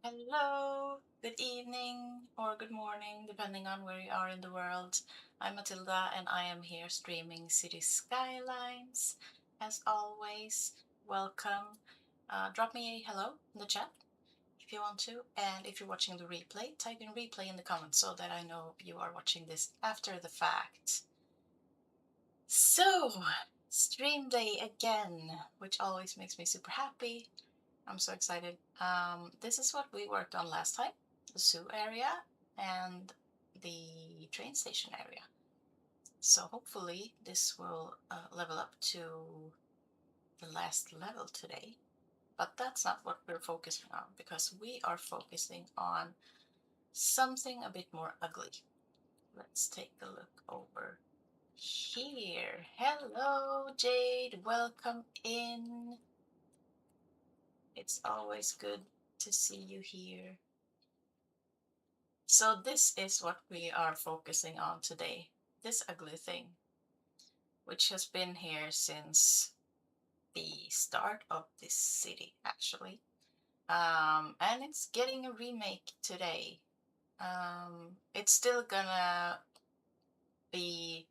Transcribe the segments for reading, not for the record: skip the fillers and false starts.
Hello, good evening or good morning, depending on where you are in the world. I'm Matilda and I am here streaming Cities Skylines. As always, welcome. Drop me a hello in the chat if you want to, and if you're watching the replay, type in replay in the comments so that I know you are watching this after the fact. So, stream day again, which always makes me super happy. I'm so excited. This is what we worked on last time, the zoo area and the train station area. So hopefully this will level up to the last level today. But that's not what we're focusing on because we are focusing on something a bit more ugly. Let's take a look over here. Hello, Jade. Welcome in. It's always good to see you here. So this is what we are focusing on today, this ugly thing, which has been here since the start of this city, actually. And it's getting a remake today. It's still gonna be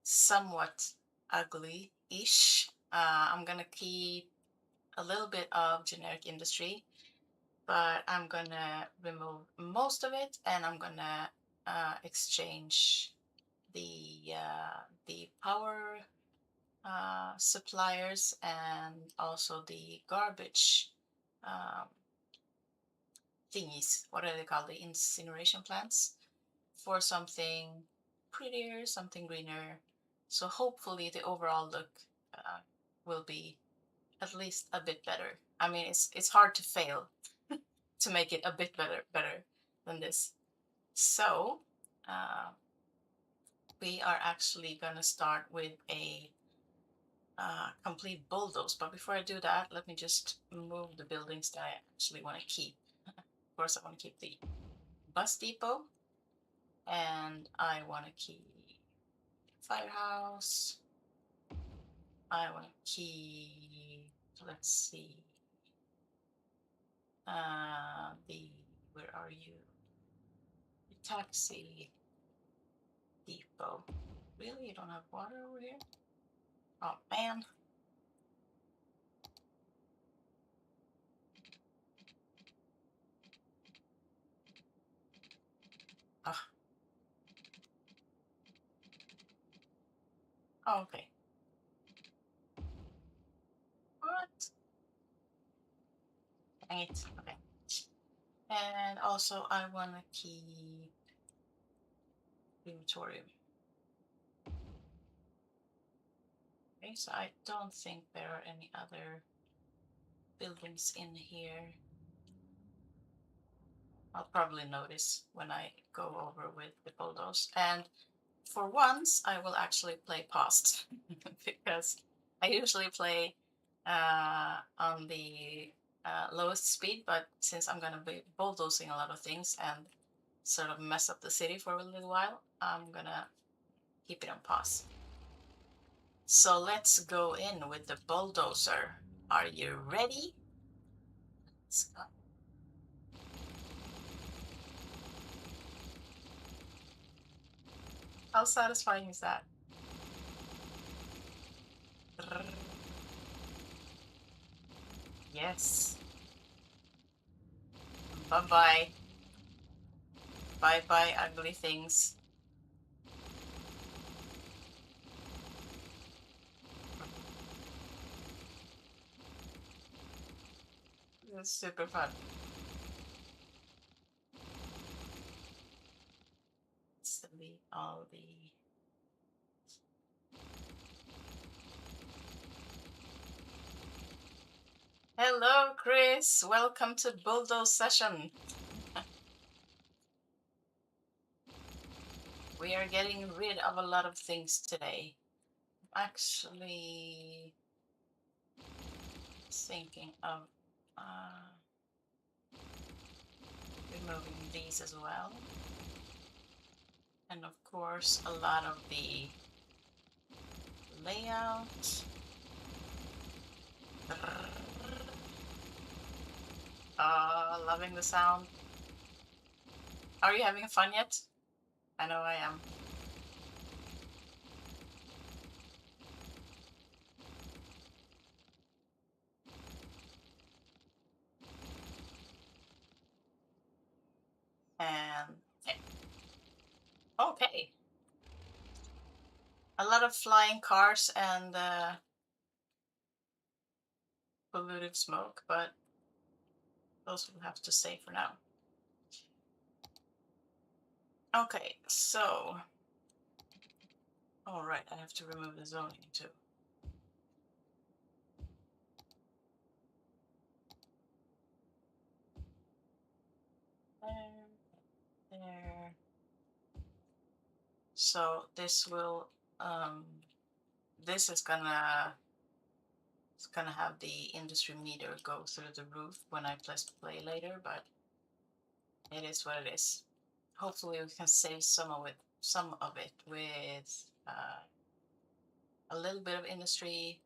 somewhat ugly-ish. I'm gonna keep a little bit of generic industry, but I'm gonna remove most of it and I'm gonna exchange the power suppliers and also the garbage um, thingies. What are they called? The incineration plants for something prettier, something greener. So hopefully the overall look will be at least a bit better. I mean, it's hard to fail to make it a bit better than this. So uh, we are actually gonna start with a complete bulldoze. But before I do that, let me just move the buildings that I actually want to keep. Of course, I want to keep the bus depot, and I want to keep firehouse. I want to keep, let's see, the, where are you? The taxi depot. Really? You don't have water over here? Oh, man. Ah, oh, okay. What? Dang it. Okay. And also, I want to keep crematorium. Okay, so I don't think there are any other buildings in here. I'll probably notice when I go over with the bulldoze. And for once, I will actually play past because I usually play on the lowest speed, but since I'm going to be bulldozing a lot of things and sort of mess up the city for a little while, I'm going to keep it on pause. So let's go in with the bulldozer. Are you ready? Let's go. How satisfying is that? Yes. Bye-bye. Bye-bye, ugly things. It's super fun. Let's delete all the... Hello, Chris. Welcome to Bulldoze Session. We are getting rid of a lot of things today. Actually thinking of removing these as well. And of course, a lot of the layout. Loving the sound. Are you having fun yet? I know I am. And okay, a lot of flying cars and polluted smoke, but those will have to stay for now. Okay, so all right, I have to remove the zoning too. There, there. So this will this is gonna have the industry meter go through the roof when I press play later, but it is what it is. Hopefully we can save some of it with a little bit of industry,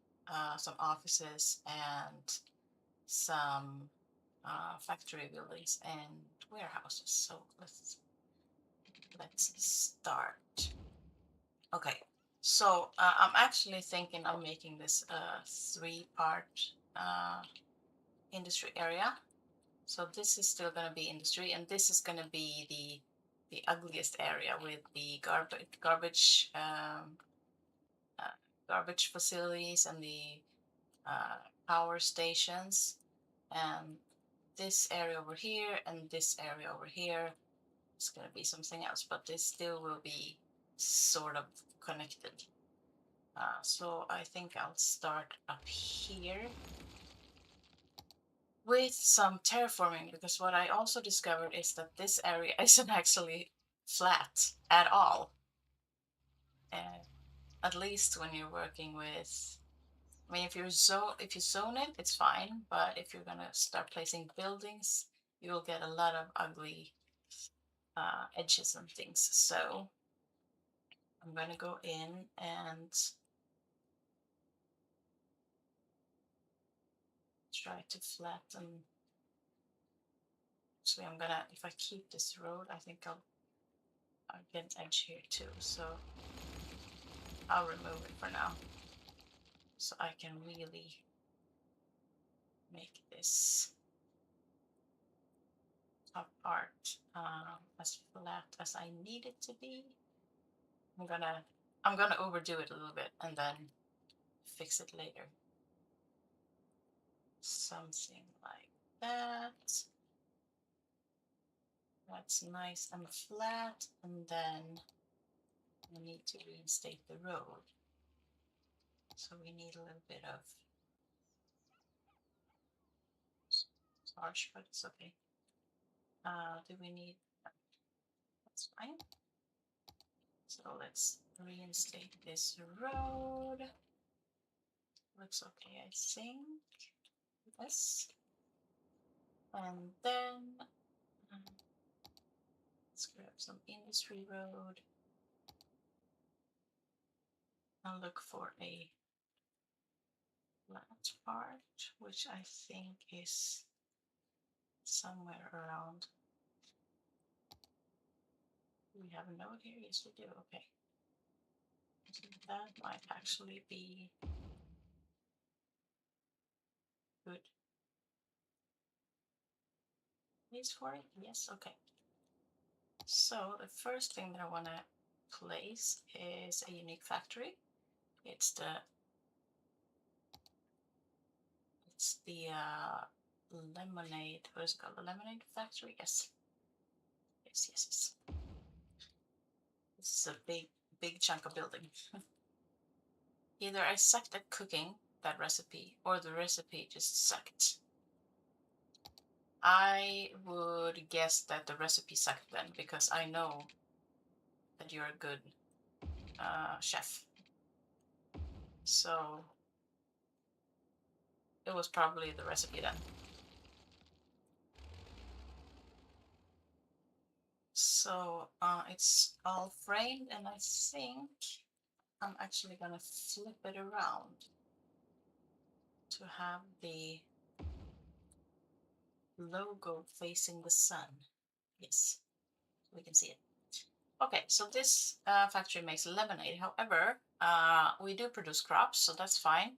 some offices, and some factory buildings and warehouses. So let's start. Okay, so I'm actually thinking of making this a three-part uh, industry area. So this is still going to be industry, and this is going to be the ugliest area with the uh, garbage facilities and the power stations, and this area over here and this area over here is going to be something else, but this still will be sort of connected. So I think I'll start up here with some terraforming, because what I also discovered is that this area isn't actually flat at all. Uh, at least when you're working with, I mean, if you zone it, it's fine. But if you're gonna start placing buildings, you'll get a lot of ugly edges and things. So I'm gonna go in and try to flatten. Actually, I'm gonna, if I keep this road, I think I'll get an edge here too. So I'll remove it for now, so I can really make this top part as flat as I need it to be. I'm gonna overdo it a little bit and then fix it later. Something like that. That's nice and flat, and then we need to reinstate the road. So we need a little bit of harsh, but it's okay. Do we need? That's fine. So let's reinstate this road. Looks okay, I think. This. And then let's grab some industry road and look for a flat part, which I think is somewhere around. Do we have a node here? Yes, we do. Okay. So that might actually be good place for it. Yes, okay. So the first thing that I want to place is a unique factory. It's the lemonade. What is it called? The lemonade factory? Yes. Yes, yes, yes. This is a big chunk of building. Either I sucked at cooking that recipe, or the recipe just sucked. I would guess that the recipe sucked then, because I know that you're a good chef. So it was probably the recipe then. So it's all framed, and I think I'm actually gonna flip it around to have the logo facing the sun. Yes, we can see it. Okay, so this factory makes lemonade. However, we do produce crops, so that's fine,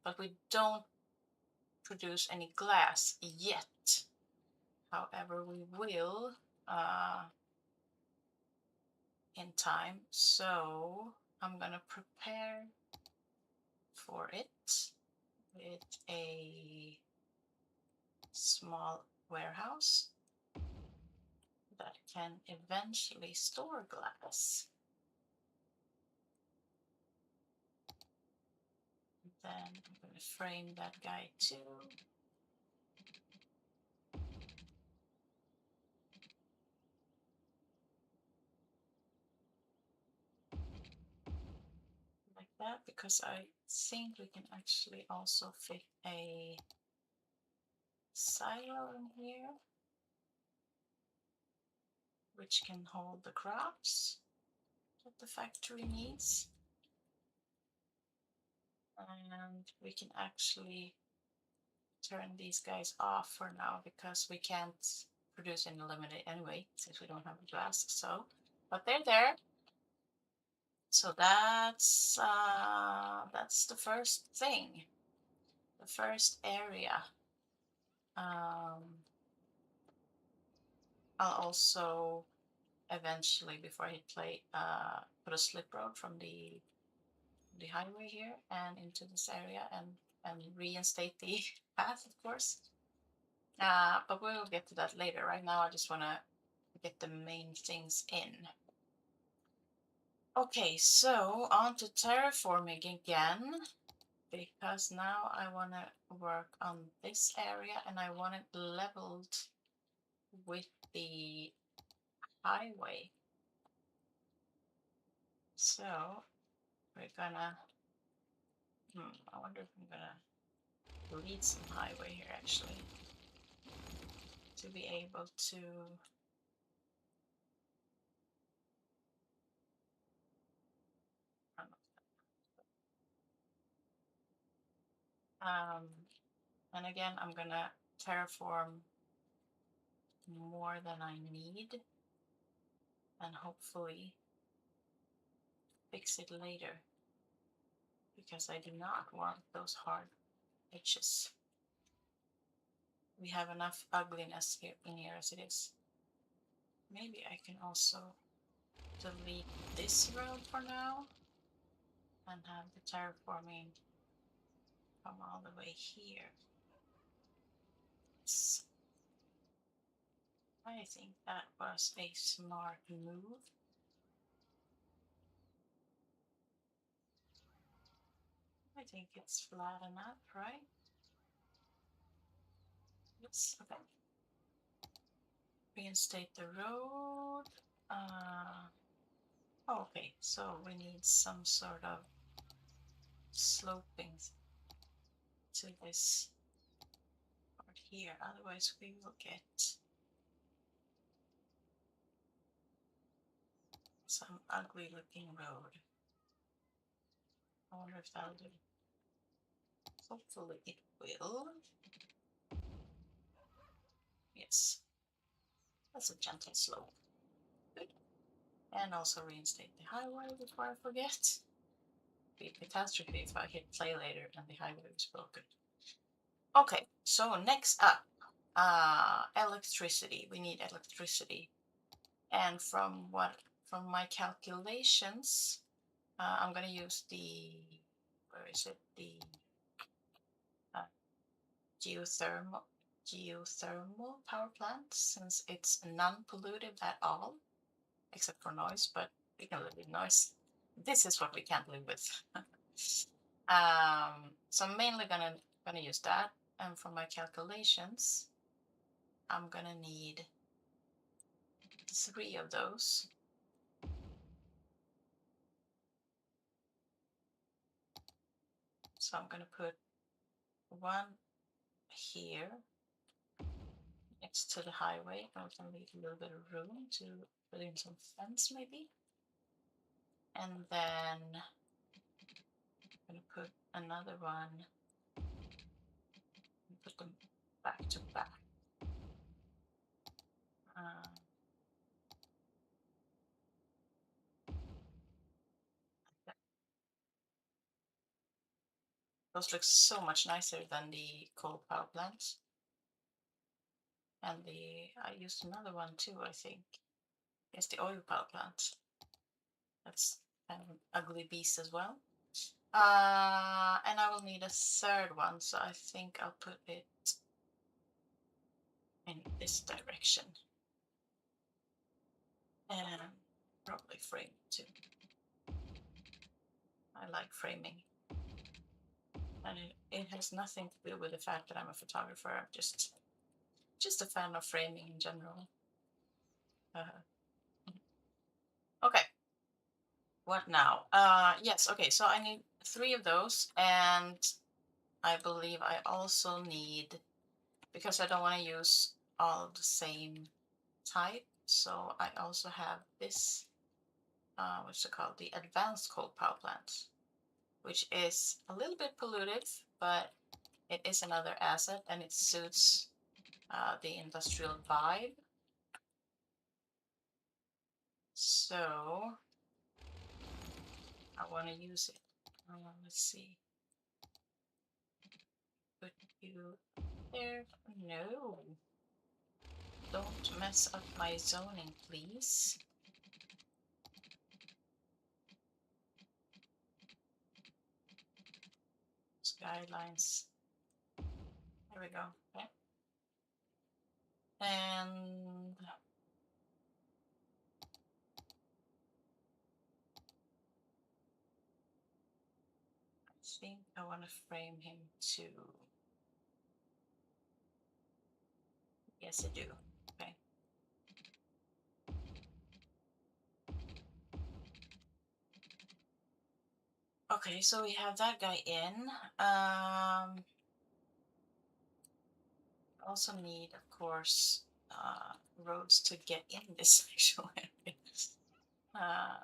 but we don't produce any glass yet. However, we will in time. So I'm gonna prepare for it with a small warehouse that can eventually store glass. Then I'm going to frame that guy too. Like that, because I think we can actually also fit a silo in here, which can hold the crops that the factory needs. And we can actually turn these guys off for now because we can't produce any lemonade anyway, since we don't have the glass. So, but they're there. So that's the first thing, the first area. I'll also eventually, before I hit play, put a slip road from the highway here and into this area, and reinstate the path, of course. But we'll get to that later. Right now, I just want to get the main things in. Okay, so on to terraforming again, because now I want to work on this area and I want it leveled with the highway. So we're gonna, I wonder if I'm gonna lead some highway here actually, to be able to and again, I'm gonna terraform more than I need and hopefully fix it later, because I do not want those hard edges. We have enough ugliness here in here as it is. Maybe I can also delete this road for now and have the terraforming come all the way here. I think that was a smart move. I think it's flat enough, right? Yes, okay. Reinstate the road. Okay, so we need some sort of sloping to this part here, otherwise we will get some ugly looking road. I wonder if that'll do. Hopefully it will. Yes. That's a gentle slope. Good. And also reinstate the highway before I forget. Be a catastrophe if I hit play later and the highway is broken. Okay, so next up, electricity. We need electricity. And from my calculations, I'm gonna use the, where is it? The geothermal power plant, since it's non-polluted at all, except for noise, but we can live with noise. This is what we can't live with. So I'm mainly gonna use that, and for my calculations, I'm gonna need 3 of those. So I'm gonna put one here next to the highway, and we can leave a little bit of room to put in some fence maybe. And then I'm gonna put another one and put them back to back. Those look so much nicer than the coal power plants. And I used another one too, I think. It's the oil power plant. That's kind of an ugly beast as well. And I will need a third one, so I think I'll put it in this direction. And probably frame too. I like framing. And it has nothing to do with the fact that I'm a photographer. I'm just a fan of framing in general. Okay. What now? Yes, okay, so I need 3 of those, and I believe I also need, because I don't want to use all of the same type, so I also have this, what's it called? The advanced coal power plant, which is a little bit polluted, but it is another asset and it suits the industrial vibe. So I want to use it. Let's see. Put you there. No. Don't mess up my zoning, please. Skylines. There we go. Okay. And I think I want to frame him too. Yes, I do. Okay. Okay, so we have that guy in. Also need, of course, roads to get in this actual area.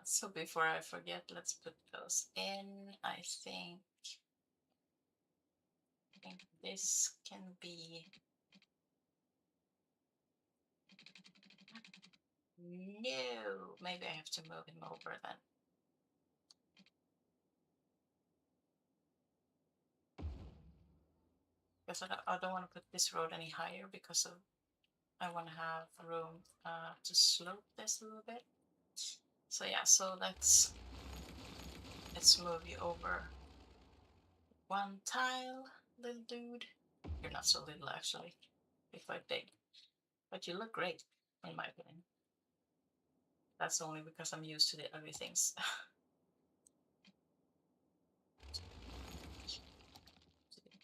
So before I forget, let's put those in. I think this can be. No, maybe I have to move him over then. Because I don't want to put this road any higher because of I want to have room to slope this a little bit. So yeah, so let's move you over 1 tile, little dude. You're not so little actually, you're quite big, but you look great in my opinion. That's only because I'm used to the ugly things.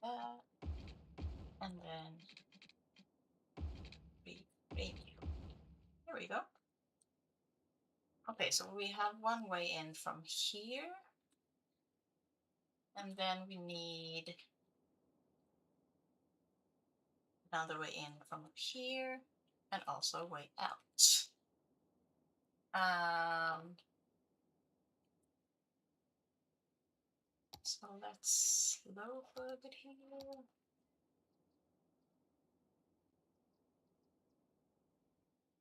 That, and then reframe you. There we go. Okay, so we have one way in from here, and then we need another way in from up here, and also a way out. So let's slope a bit here.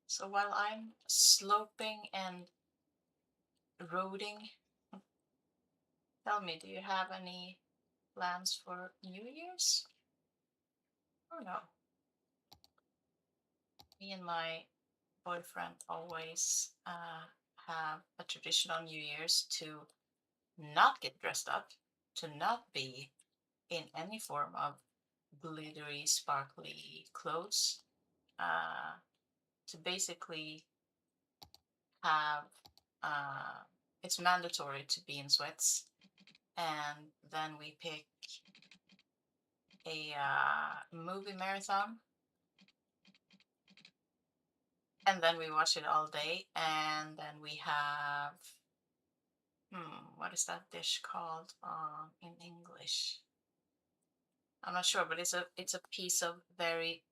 So while I'm sloping and roading, tell me, do you have any plans for New Year's? Or no? Me and my boyfriend always have a tradition on New Year's to not get dressed up, to not be in any form of glittery, sparkly clothes, to basically have it's mandatory to be in sweats, and then we pick a movie marathon, and then we watch it all day, and then we have what is that dish called in English? I'm not sure, but it's a piece of very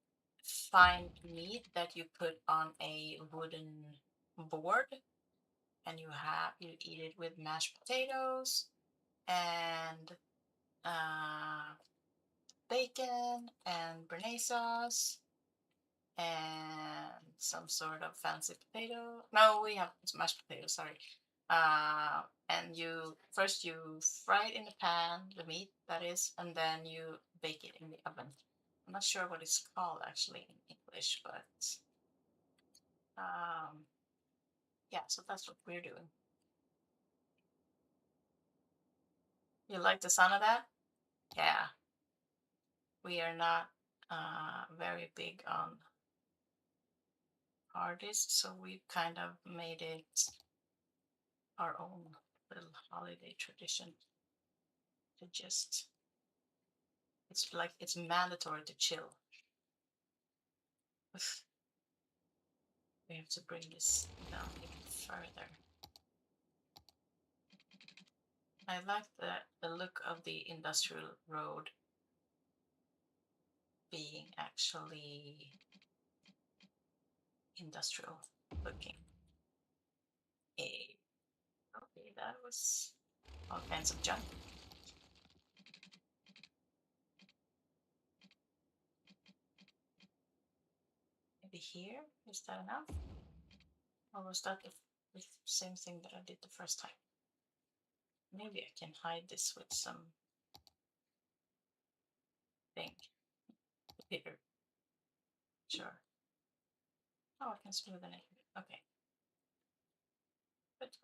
fine meat that you put on a wooden board, and you eat it with mashed potatoes and bacon and béarnaise sauce and some sort of fancy potato. No, we have mashed potatoes, sorry. And you first you fry it in the pan, the meat that is, and then you bake it in the oven. I'm not sure what it's called actually in English, but um, yeah, so that's what we're doing. You like the sound of that? Yeah, we are not very big on artists, so we kind of made it our own little holiday tradition to just, it's like it's mandatory to chill. We have to bring this down even further. I like the look of the industrial road being actually industrial looking. Okay, that was all kinds of junk. Maybe here, is that enough? Or was that the same thing that I did the first time? Maybe I can hide this with some thing here. Sure. Oh, I can smoothen it. Okay. Good.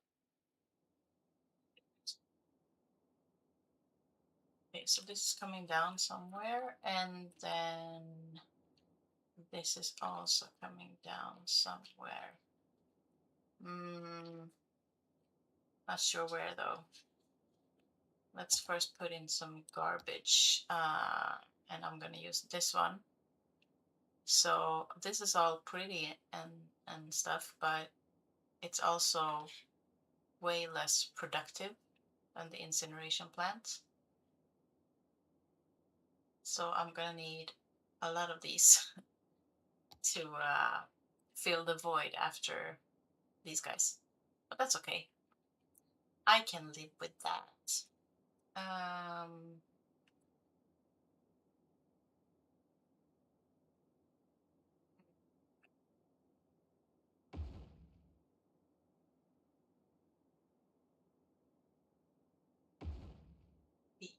Okay, so this is coming down somewhere, and then this is also coming down somewhere. Not sure where though. Let's first put in some garbage, and I'm gonna use this one. So this is all pretty and stuff, but it's also way less productive than the incineration plant. So I'm gonna need a lot of these to fill the void after these guys. But that's okay. I can live with that. Um, beat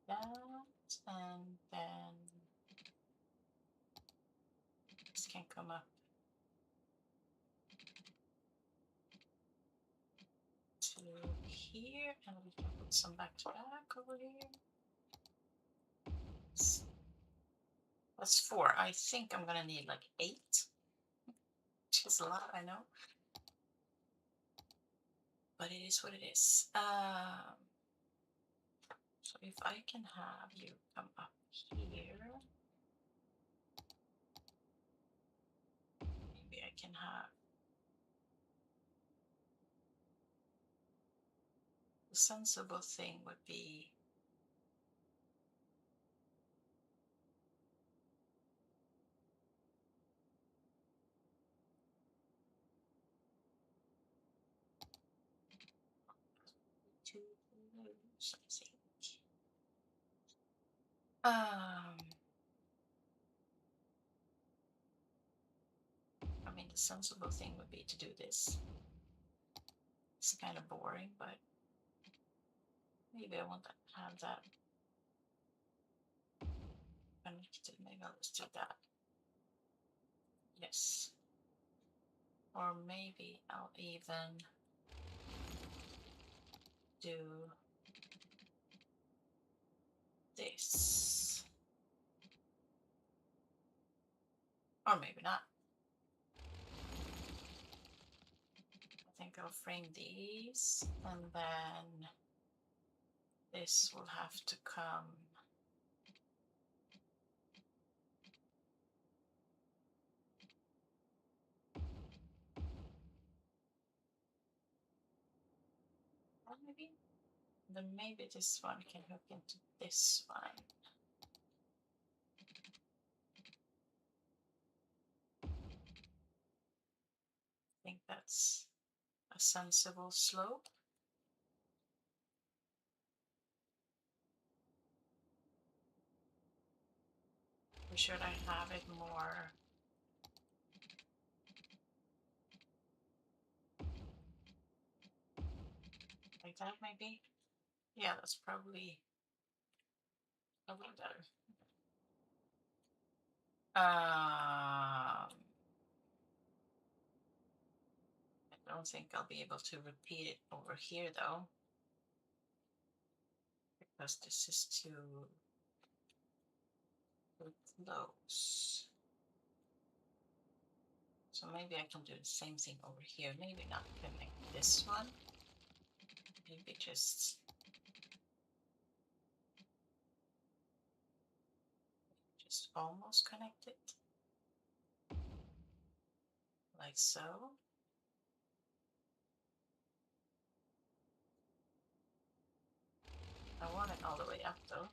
that, and then this can come up to here, and we can put some back to back over here. That's 4. I think I'm gonna need like 8, which is a lot, I know, but it is what it is. So if I can have you come up here, maybe I can have the sensible thing would be to something. I mean, the sensible thing would be to do this. It's kind of boring, but maybe I want to have that connected. Maybe I'll just do that. Yes. Or maybe I'll even do this. Or maybe not. I think I'll frame these, and then this will have to come maybe. Then maybe this one can hook into this one. I think that's a sensible slope. Or should I have it more? like that, maybe. Yeah, that's probably better. I don't think I'll be able to repeat it over here though, because this is too close. So maybe I can do the same thing over here. Maybe not connect this one. Maybe just almost connect it. Like so. I want it all the way up though.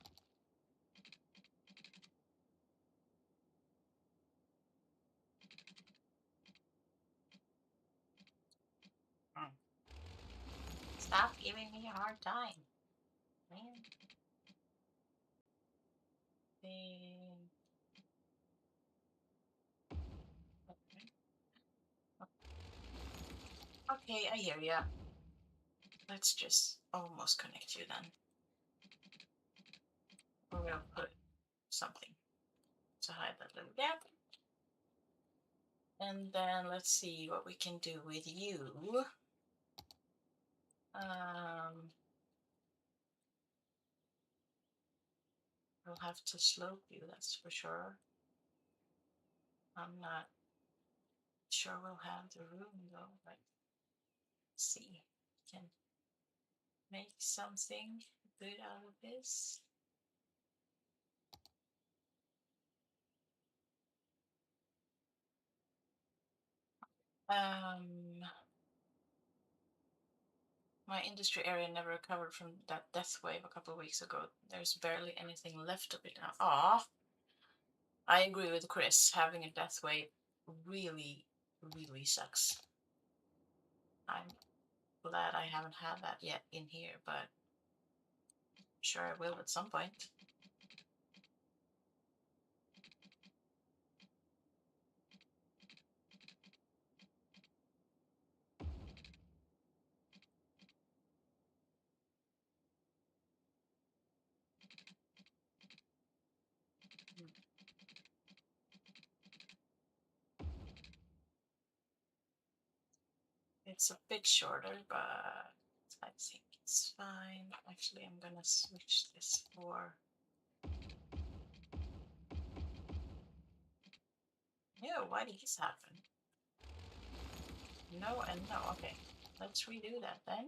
Stop giving me a hard time, man. Okay, I hear ya. Let's just almost connect you then. We're gonna put something to hide that little gap. And then let's see what we can do with you. We'll have to slope you, that's for sure. I'm not sure we'll have the room though. Like, let's see. Can make something good out of this. My industry area never recovered from that death wave a couple of weeks ago. There's barely anything left of it now. Ah, I agree with Chris. Having a death wave really, really sucks. I'm glad I haven't had that yet in here, but I'm sure I will at some point. It's a bit shorter, but I think it's fine. Actually, I'm gonna switch this for... No, why did this happen? No and no. Okay, let's redo that then.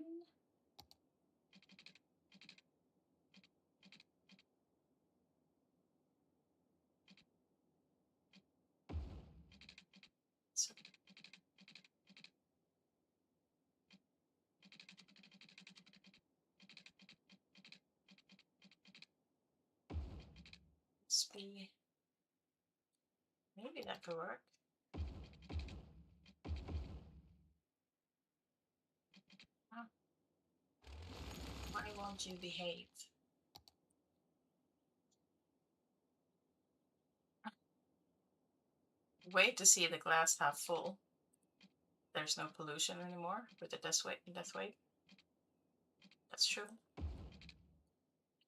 So let's be... Maybe that could work. Huh. Why won't you behave? Wait to see the glass half full. There's no pollution anymore with the death wave. That's true.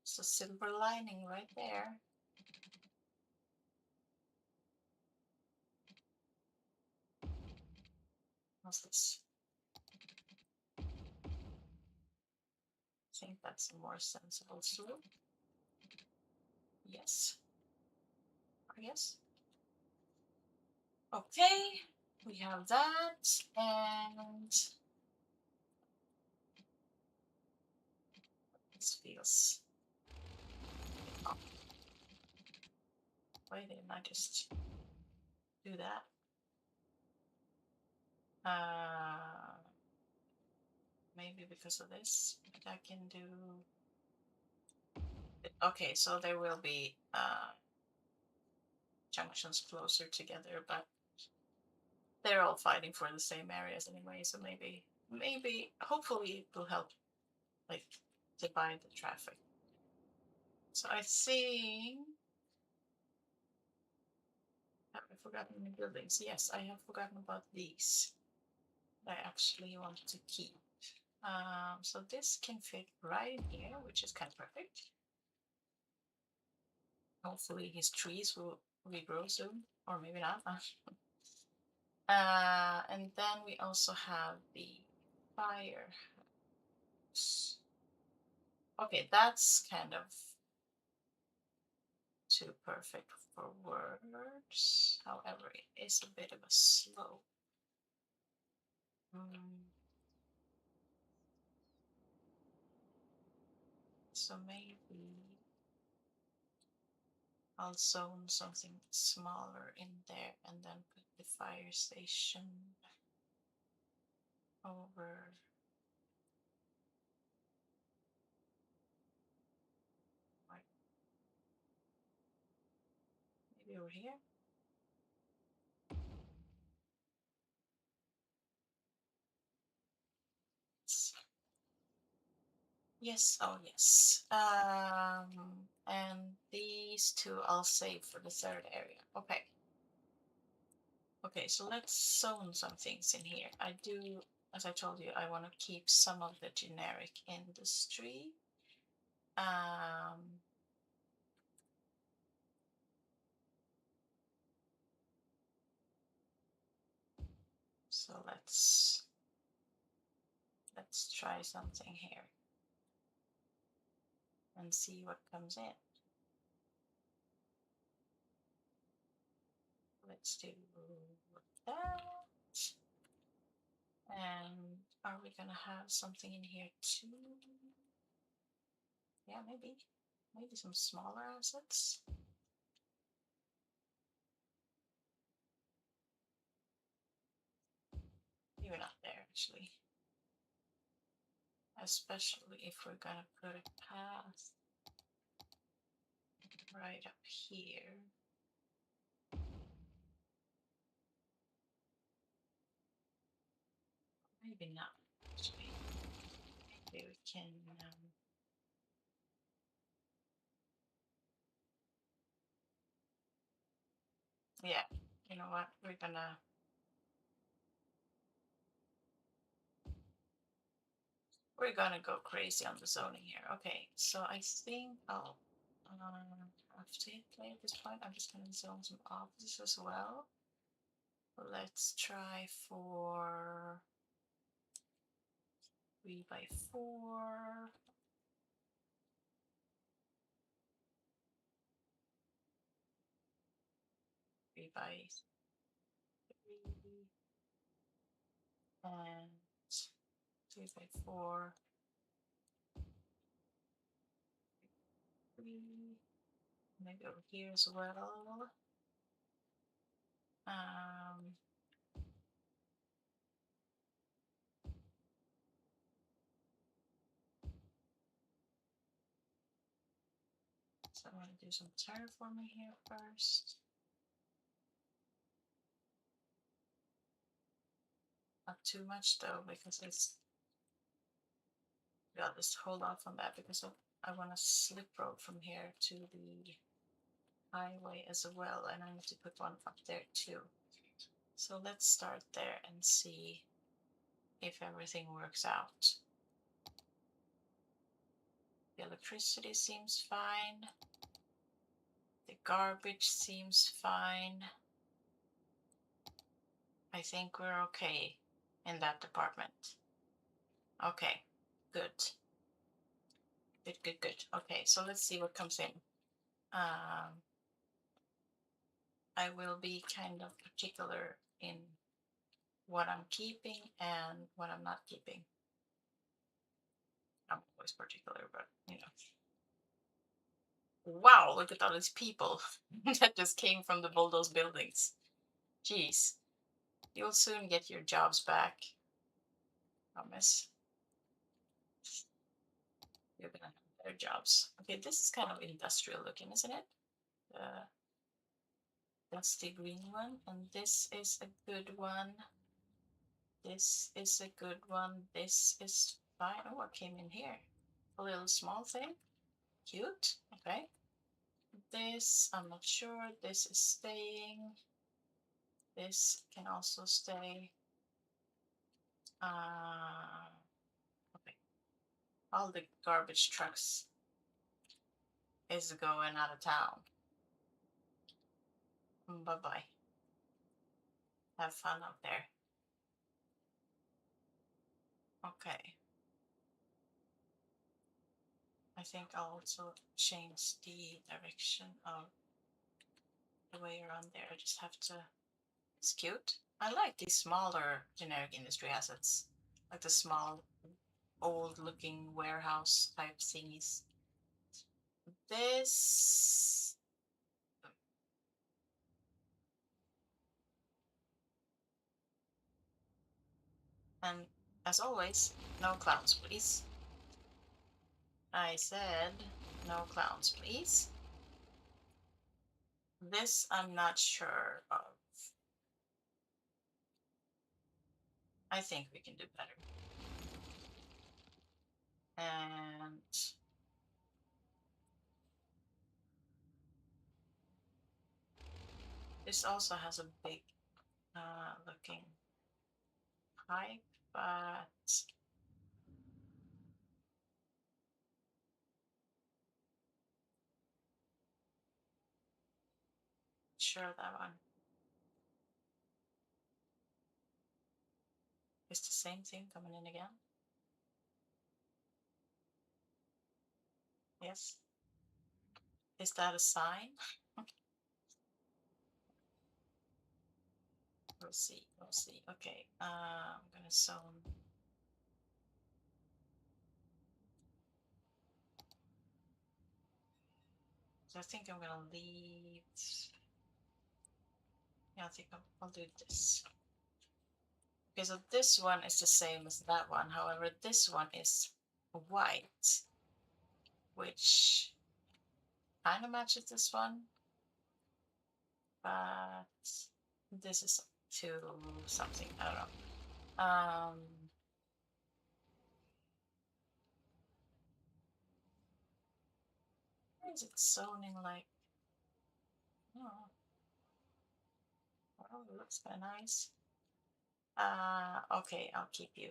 It's a silver lining right there. What's this? I think that's a more sensible slope. Yes. I guess. Okay, we have that, and this feels... Oh. Why didn't I just do that? Maybe because of this, but I can do... Okay, so there will be junctions closer together, but they're all fighting for the same areas anyway, so maybe, hopefully it will help, like, divide the traffic. So I think... Have I forgotten any buildings? Yes, I have forgotten about these. I actually want to keep. So this can fit right in here, which is kind of perfect. Hopefully his trees will regrow soon, or maybe not. And then we also have the fire. Okay, that's kind of too perfect for words. However, it is a bit of a slope. So maybe I'll zone something smaller in there and then put the fire station over. Like, maybe over here. Yes, oh yes. And these two I'll save for the third area. Okay. Okay, so let's zone some things in here. I do, as I told you, I want to keep some of the generic industry. So let's try something here and see what comes in. Let's do that. And are we gonna have something in here too? Yeah, maybe some smaller assets. Maybe not there actually. Especially if we're gonna put a path right up here. Maybe not actually. Maybe we can yeah, you know what, we're gonna go crazy on the zoning here. Okay, so I think I'll have to play at this point. I'm just gonna zone some offices as well. Let's try for 3x4. 3x3 and 3x4. 3, maybe over here as well. So I'm going to do some terraforming here first. Not too much though, because it's, yeah, just hold off on that because I want a slip road from here to the highway as well, and I need to put one up there too. So let's start there and see if everything works out. The electricity seems fine. The garbage seems fine. I think we're okay in that department. Okay, good. Good. Okay, so let's see what comes in. I will be kind of particular in what I'm keeping and what I'm not keeping. I'm always particular, but you know. Wow, look at all these people that just came from the bulldozed buildings. Jeez. You'll soon get your jobs back. Promise. You're gonna have better jobs. Okay, this is kind of industrial looking, isn't it? That's the green one, and this is a good one. This is a good one. This is fine. Oh, what came in here? A little small thing. Cute. Okay. This, I'm not sure. This is staying. This can also stay. All the garbage trucks is going out of town. Bye-bye. Have fun out there. Okay. I think I'll also change the direction of the way around there. I just have to. It's cute. I like these smaller generic industry assets, like the small, old-looking warehouse type thingies. This. And as always, no clowns, please. I said no clowns, please. This I'm not sure of. I think we can do better. And this also has a big looking pipe, but sure that one is the same thing coming in again. Yes. Is that a sign? We'll see. We'll see. Okay. I'm gonna zone. So I think I'm gonna leave. Yeah, I think I'll do this. Okay, so this one is the same as that one. However, this one is white, which kind of matches this one, but this is to something. I don't know. Why is it zoning like? Oh, well, it looks kind of nice. Okay, I'll keep you.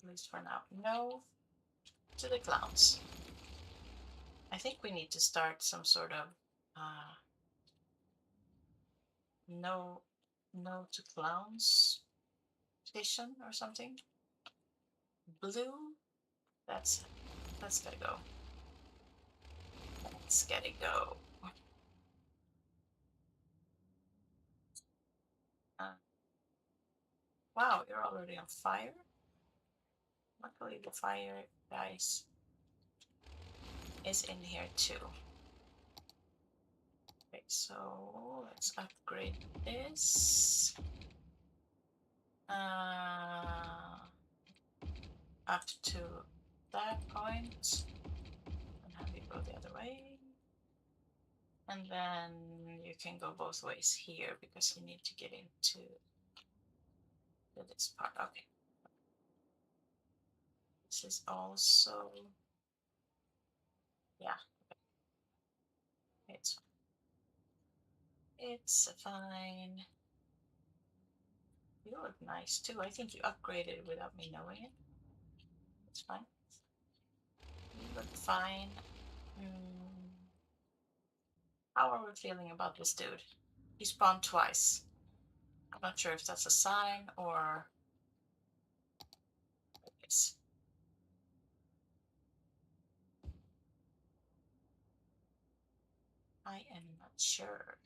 At least for now. No to the clowns. I think we need to start some sort of no to clowns petition or something. Blue, that's gotta go. That's gotta go. Uh, wow, you're already on fire? Luckily the fire guys is in here too. Okay, so let's upgrade this. Up to that point and have you go the other way. And then you can go both ways here because you need to get into this part. Okay. This is also, yeah, it's fine. You look nice too. I think you upgraded without me knowing it. It's fine. You look fine. How are we feeling about this dude? He spawned twice. I'm not sure if that's a sign or it's. I am not sure.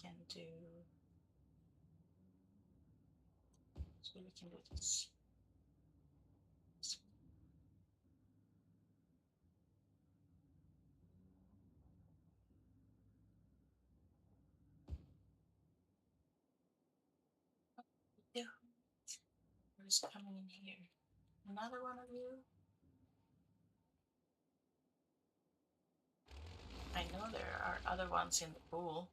Can do. So we can do this. Who's coming in here? Another one of you? I know there are other ones in the pool.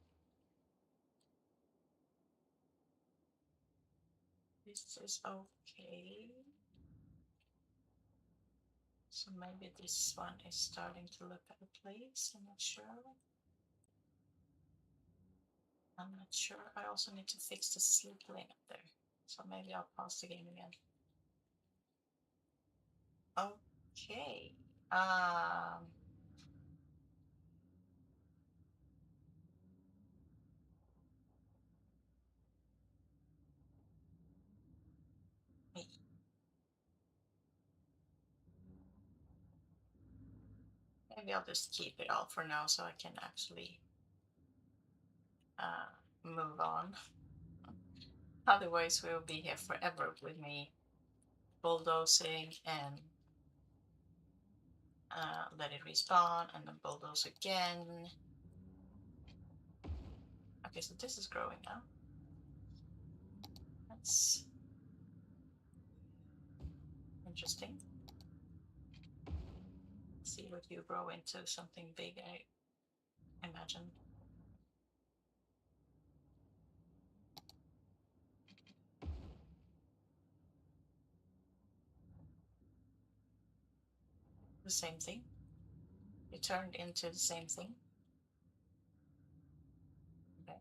This is okay. So maybe this one is starting to look at a place. I'm not sure. I also need to fix the slip lane up there. So maybe I'll pause the game again. Okay. Maybe I'll just keep it all for now so I can actually move on. Otherwise, we'll be here forever with me bulldozing and let it respawn and then bulldoze again. Okay, so this is growing now. That's interesting. Let's see what you grow into, something big, I imagine. The same thing. You turned into the same thing. Okay.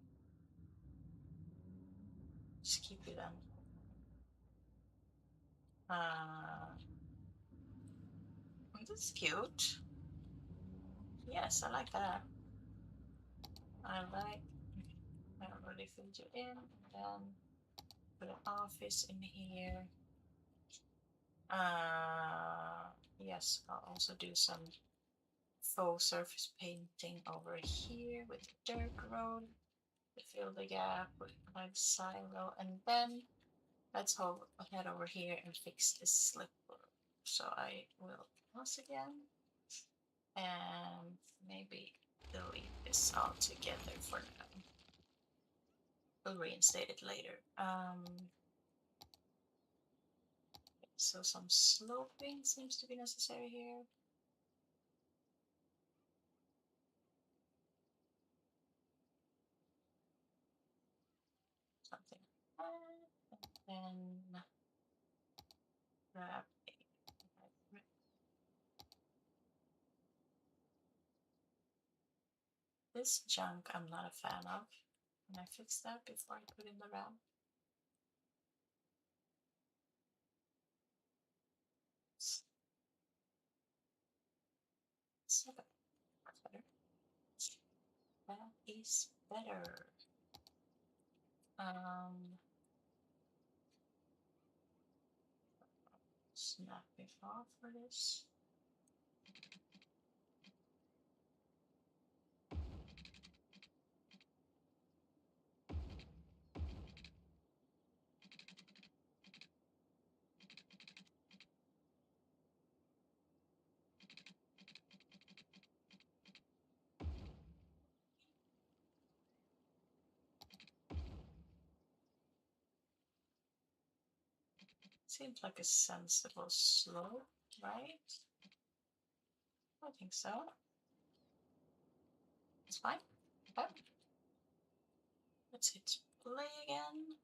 Just keep you then. This is cute. Yes, I like that. I already filled you in, and then put an office in here. Yes, I'll also do some faux surface painting over here with the dirt road to fill the gap with my silo, and then let's head over here and fix this slipper. So I will pause again and maybe delete this all together for now. We'll reinstate it later. So some sloping seems to be necessary here. Something like that. And then grab this junk I'm not a fan of. Can I fix that before I put in the RAM? Okay, that's better. That is better. Snap it off for this. Seems like a sensible slope, right? I think so. It's fine. Okay. Let's hit play again.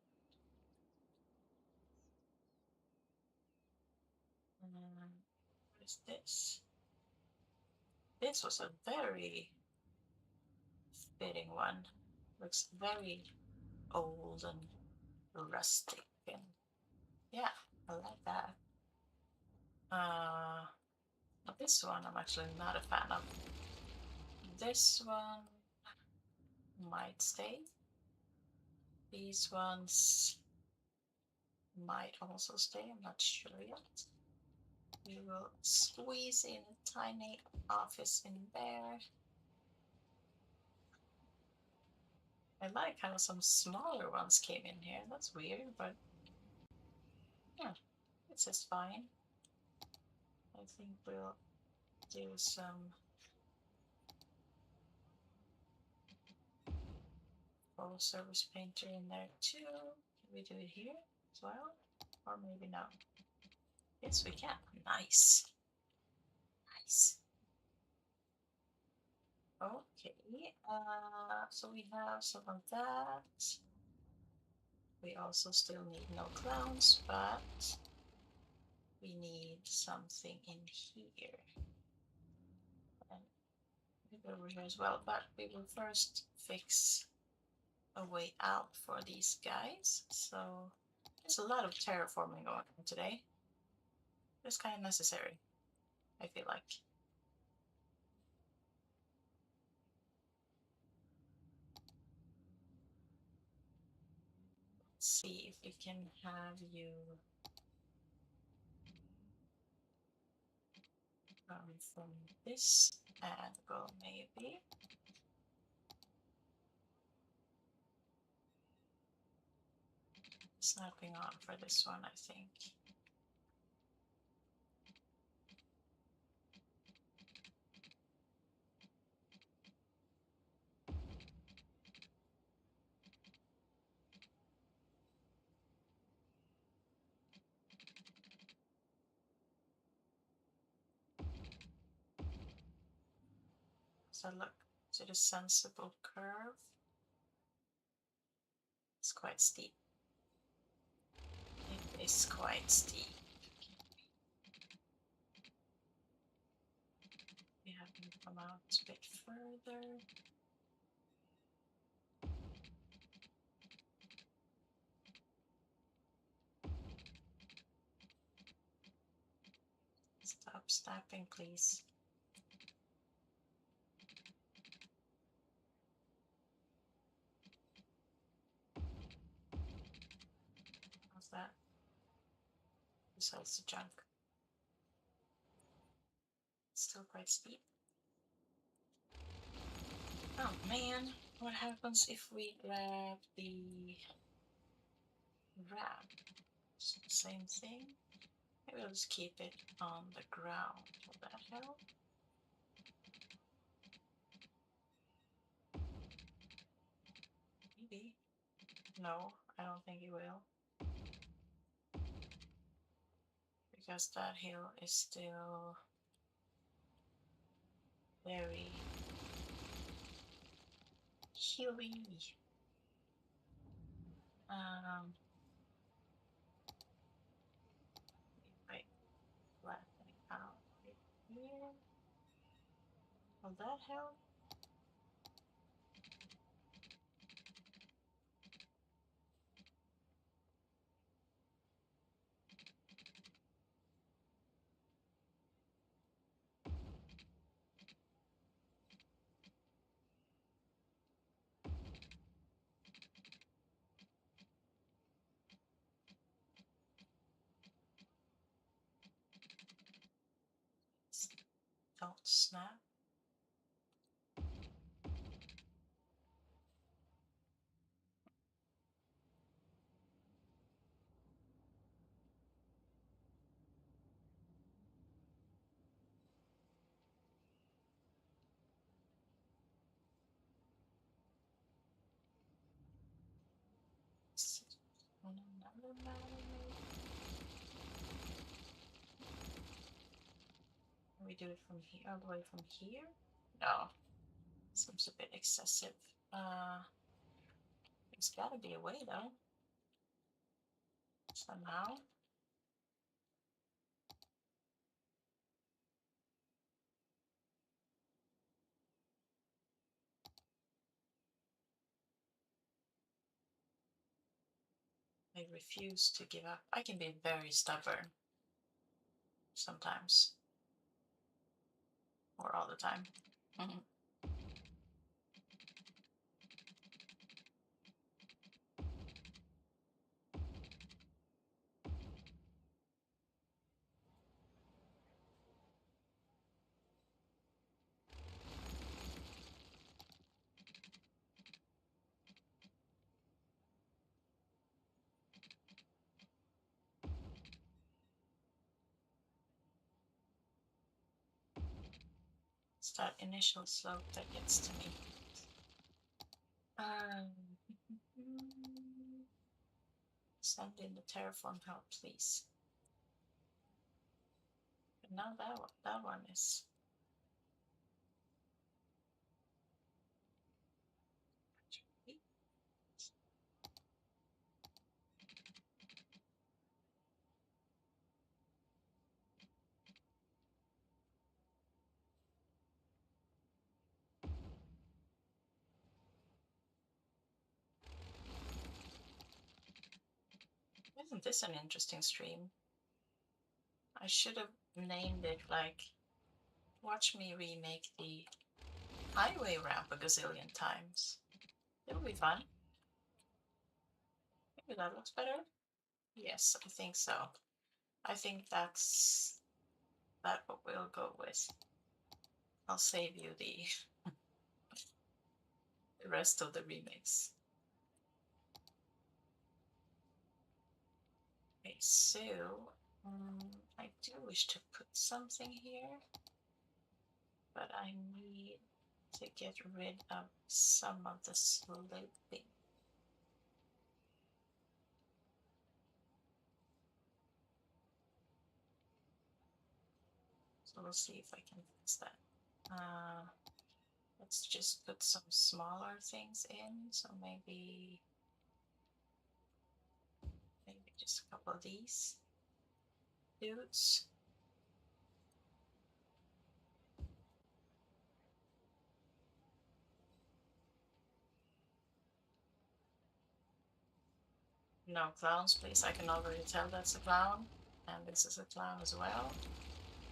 What is this? This was a very fitting one. Looks very old and rustic, and yeah, I like that. But this one I'm actually not a fan of. This one might stay. These ones might also stay, I'm not sure yet. We will squeeze in a tiny office in there. I like how some smaller ones came in here. That's weird, but yeah, it's just fine. I think we'll do some full service painter in there too. Can we do it here as well? Or maybe not. Yes, we can. Nice. Nice. Okay, so we have some of that. We also still need no clowns, but we need something in here. And maybe over here as well, but we will first fix a way out for these guys. So there's a lot of terraforming going on today. It's kind of necessary, I feel like. Let's see if we can have you from this angle, maybe. Snapping on for this one, I think. So look, is it a sensible curve? It's quite steep. It is quite steep. We have to come out a bit further. Stop snapping, please. How's that? Besides the junk. Still quite steep. Oh man, what happens if we grab the ramp? Same thing? Maybe I'll just keep it on the ground. Will that help? Maybe. No, I don't think it will. Because that hill is still very hilly. If I flatten it out right here, will that help? Don't snap. On another ladder, maybe? Can we do it from here, all the way from here? No, seems a bit excessive. There's gotta be a way though. Somehow. I refuse to give up. I can be very stubborn sometimes, or all the time. It's that initial slope that gets to me. Send in the terraform help, please. But now that one is. Isn't this an interesting stream? I should have named it like, watch me remake the highway ramp a gazillion times. It would be fun. Maybe that looks better. Yes, I think so. I think that what we'll go with. I'll save you the rest of the remix. Okay, so I do wish to put something here, but I need to get rid of some of the sloping. So we'll see if I can fix that. Let's just put some smaller things in. So maybe just a couple of these dudes. No clowns, please. I can already tell that's a clown. And this is a clown as well.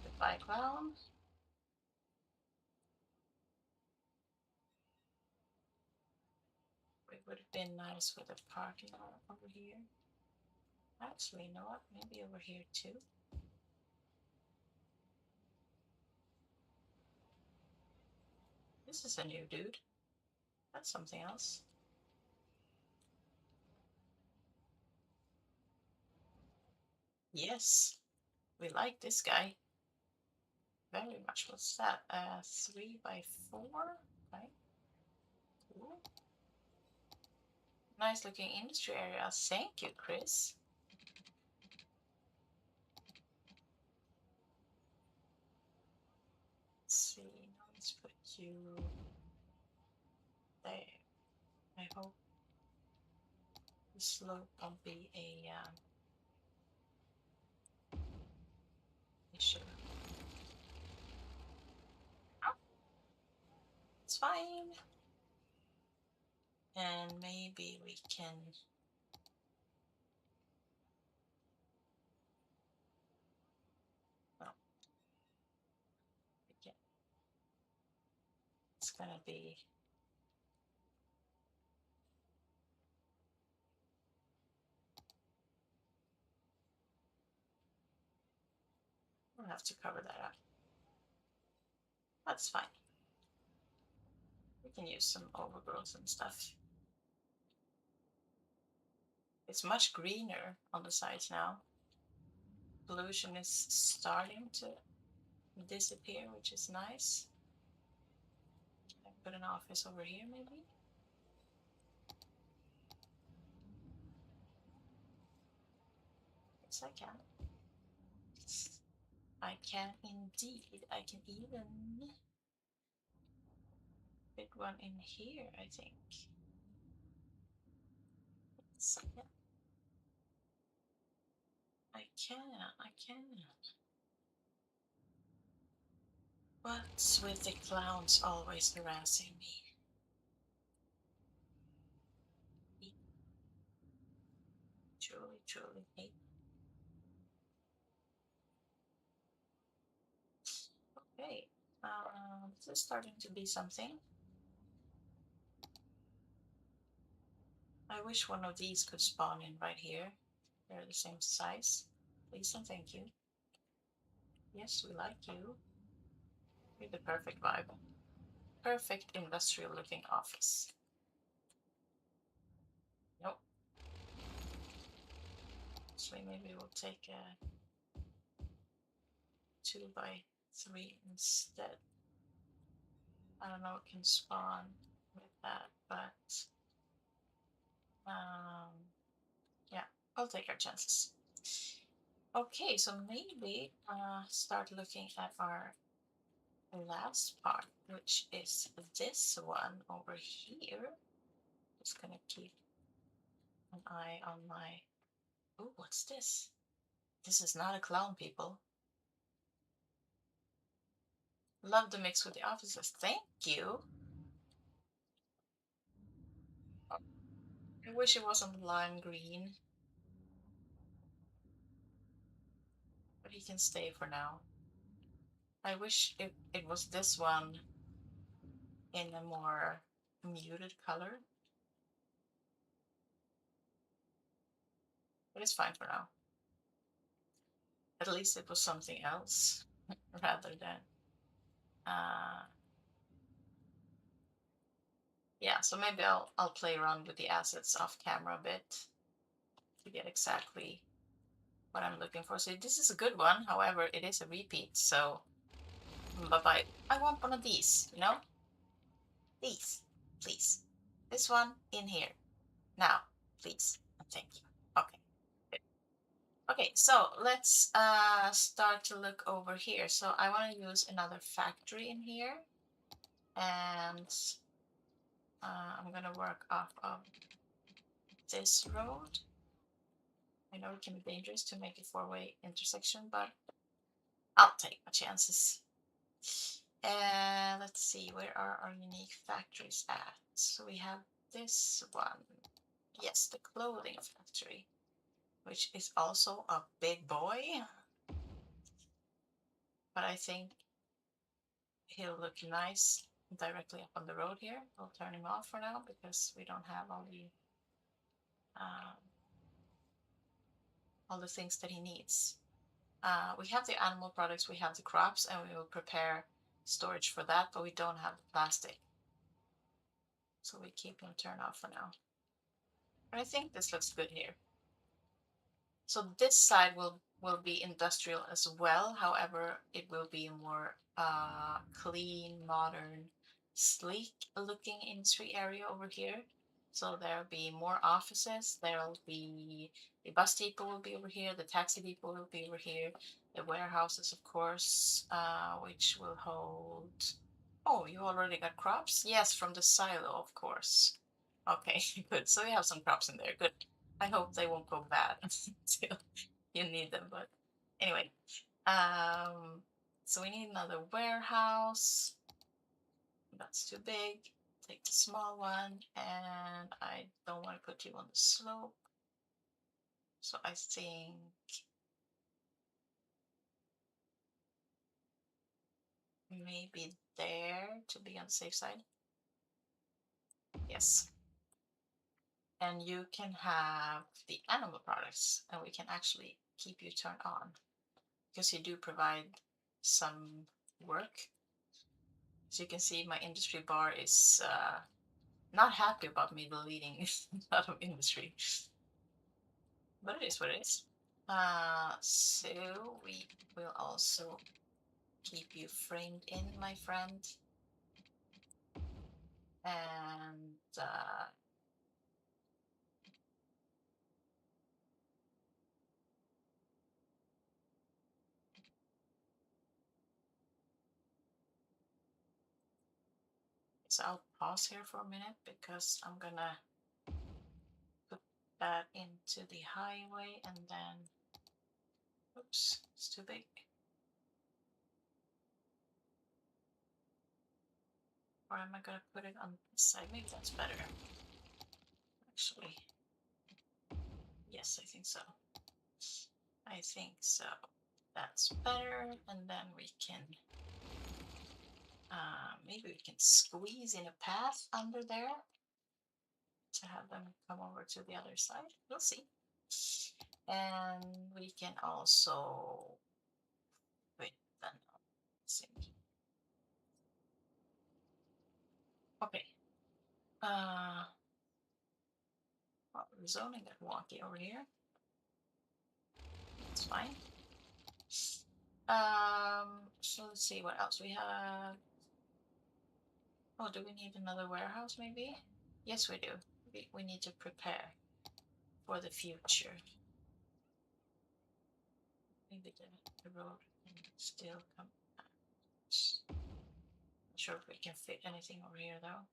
Goodbye, clown. It would have been nice with a parking lot over here. Actually, you know what? Maybe over here too. This is a new dude. That's something else. Yes, we like this guy very much. What's that? 3x4, right? Cool. Nice looking industry area. Thank you, Chris. Let's see. Now let's put you there. I hope the slope won't be a issue. Oh, it's fine. And maybe we can. Well, again, it's gonna be. We'll have to cover that up. That's fine. We can use some overgrowth and stuff. It's much greener on the sides now. Pollution is starting to disappear, which is nice. Can I put an office over here maybe? Yes, I can. I can indeed. I can even fit one in here, I think. So, yeah. I can. What's with the clowns always harassing me? Truly hate. Okay, this is starting to be something. I wish one of these could spawn in right here. They're the same size. Please and thank you. Yes, we like you. You're the perfect vibe. Perfect industrial looking office. Nope. Actually, maybe we'll take a 2x3 instead. I don't know what can spawn with that, but yeah, I'll take our chances. Okay, so maybe start looking at our last part, which is this one over here. Just gonna keep an eye on my. Oh, what's this? This is not a clown, people. Love the mix with the officers. Thank you. I wish it wasn't lime green. but he can stay for now. I wish it was this one in a more muted color, but it's fine for now. At least it was something else rather than uh, yeah. So maybe I'll play around with the assets off camera a bit to get exactly what I'm looking for. So this is a good one. However, it is a repeat. So bye bye. I want one of these. You know, these, please. This one in here now, please. Thank you. Okay. Good. Okay, so let's start to look over here. So I want to use another factory in here, and I'm gonna work off of this road. I know it can be dangerous to make a four-way intersection, but I'll take my chances. And let's see, where are our unique factories at? So we have this one. Yes, the clothing factory, which is also a big boy. But I think he'll look nice directly up on the road here. We'll turn him off for now because we don't have all the things that he needs. We have the animal products, we have the crops, and we will prepare storage for that, but we don't have the plastic. So we keep him turned off for now. But I think this looks good here. So this side will be industrial as well. However, it will be a more clean, modern, sleek looking industry area over here. So there'll be more offices. There'll be the bus depot will be over here. The taxi depot will be over here. The warehouses, of course, which will hold. Oh, you already got crops? Yes, from the silo, of course. Okay, good. So we have some crops in there. Good. I hope they won't go bad until you need them. But anyway, so we need another warehouse. That's too big. Take the small one, and I don't want to put you on the slope. So I think maybe there to be on the safe side. Yes. And you can have the animal products, and we can actually keep you turned on because you do provide some work. As you can see, my industry bar is not happy about me deleting a lot of industry, but it is what it is. So we will also keep you framed in, my friend, and so I'll pause here for a minute because I'm gonna put that into the highway, and then oops, it's too big. Or am I gonna put it on this side? Maybe that's better. Actually, yes, I think so. I think so. That's better, and then we can maybe we can squeeze in a path under there to have them come over to the other side. We'll see. And we can also wait then. See. Okay. Well, the zoning got wonky over here. That's fine. So let's see what else we have. Oh, do we need another warehouse maybe? Yes, we do. We need to prepare for the future. Maybe the road can still come. Not sure if we can fit anything over here though.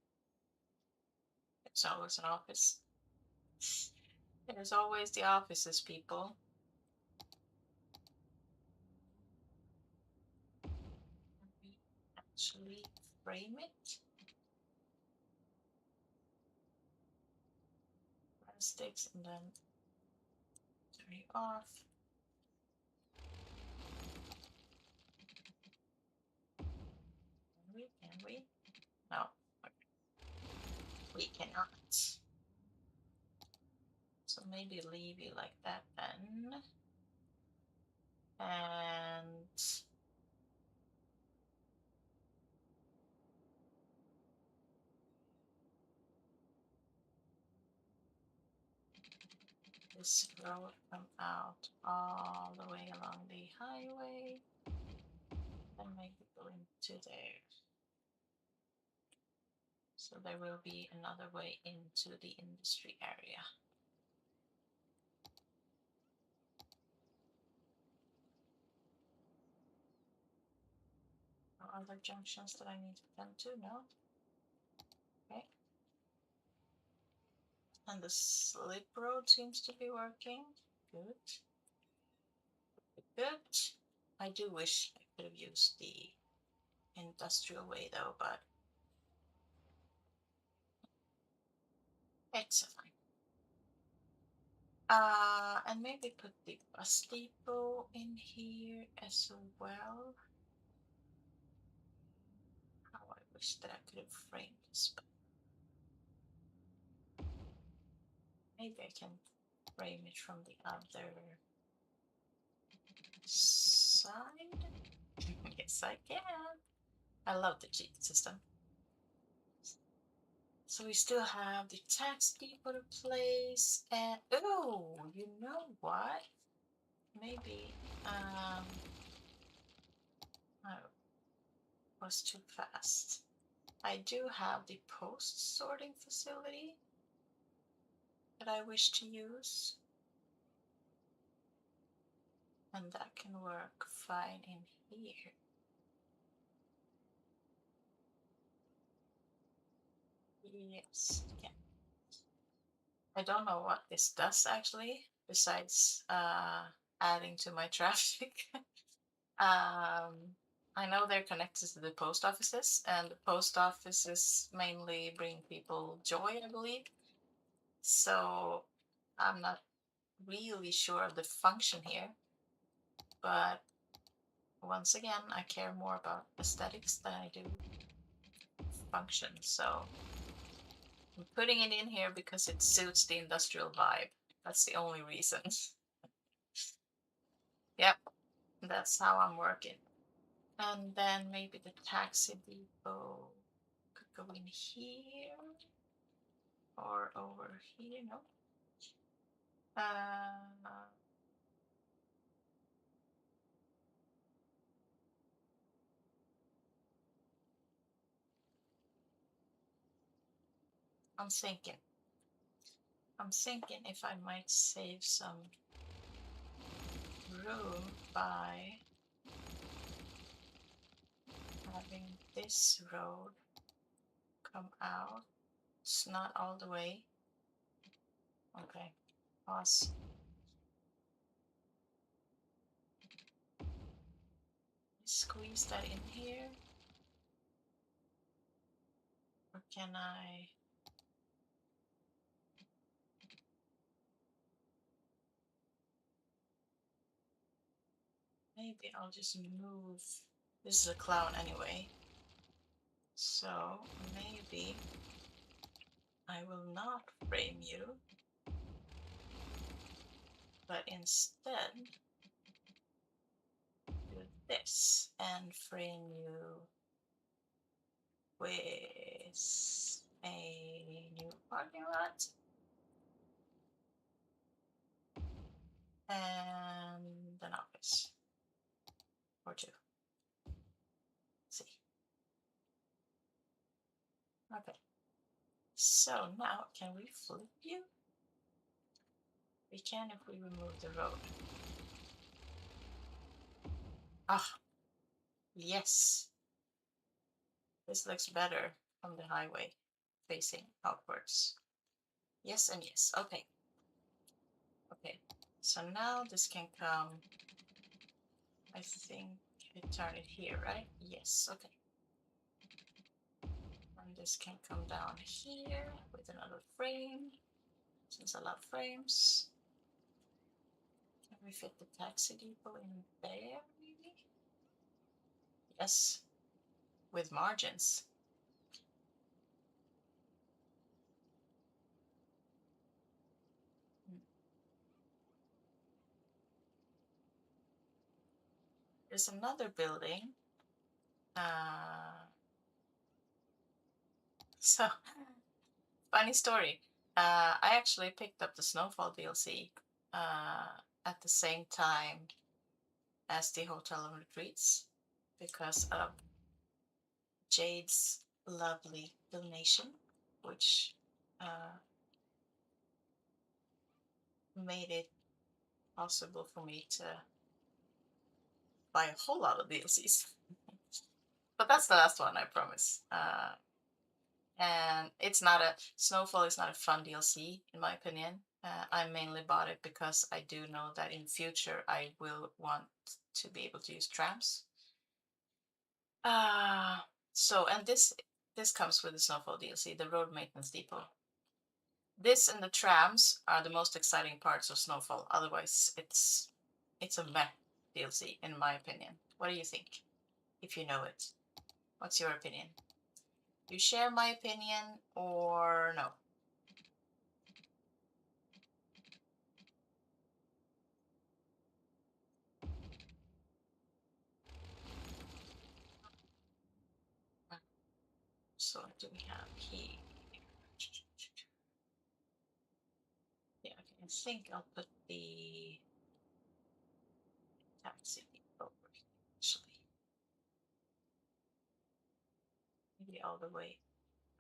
It's always an office. There's always the offices, people. Can we actually frame it? Sticks and then turn it off. maybe leave you like that then. And this road come out all the way along the highway, then make it go into there. So there will be another way into the industry area. No other junctions that I need to tend to, no? Okay. And the slip road seems to be working. Good. Good. I do wish I could have used the industrial way though, but it's fine. And maybe put the bus depot in here as well. How I wish that I could have framed this, but maybe I can frame it from the other side. Yes, I can. I love the cheat system. So we still have the tax depot to place, and oh, you know what? Maybe I was too fast. I do have the post sorting facility that I wish to use, and that can work fine in here. Yes, yeah. I don't know what this does actually, besides adding to my traffic. I know they're connected to the post offices, and the post offices mainly bring people joy, I believe. So I'm not really sure of the function here, but once again, I care more about aesthetics than I do function. So I'm putting it in here because it suits the industrial vibe. That's the only reason. Yep, that's how I'm working. And then maybe the taxi depot could go in here or over here. No. I'm thinking. I'm thinking if I might save some room by having this road come out. It's not all the way. Okay, pause. Squeeze that in here. Or can I? Maybe I'll just move. This is a clown anyway. So maybe I will not frame you, but instead do this and frame you with a new parking lot and an office or two. Let's see. Okay. So now can we flip you? We can if we remove the road. Ah, yes. This looks better from the highway facing outwards. Yes and yes. Okay. Okay. So now this can come. I think we turn it here, right? Yes. Okay. And this can come down here with another frame. Since I love frames. Can we fit the taxi depot in there, maybe? Yes. With margins. There's another building. So funny story. I actually picked up the Snowfall DLC at the same time as the Hotel and Retreats because of Jade's lovely donation, which uh, made it possible for me to buy a whole lot of DLCs. But that's the last one, I promise. And it's not a Snowfall is not a fun DLC in my opinion. I mainly bought it because I do know that in future I will want to be able to use trams. Uh and this comes with the Snowfall DLC, the road maintenance depot. This and the trams are the most exciting parts of Snowfall. Otherwise, it's a meh DLC in my opinion. What do you think? If you know it, what's your opinion? You share my opinion or no? So what do we have here? Yeah, okay, I think I'll put the taxi over actually. Maybe all the way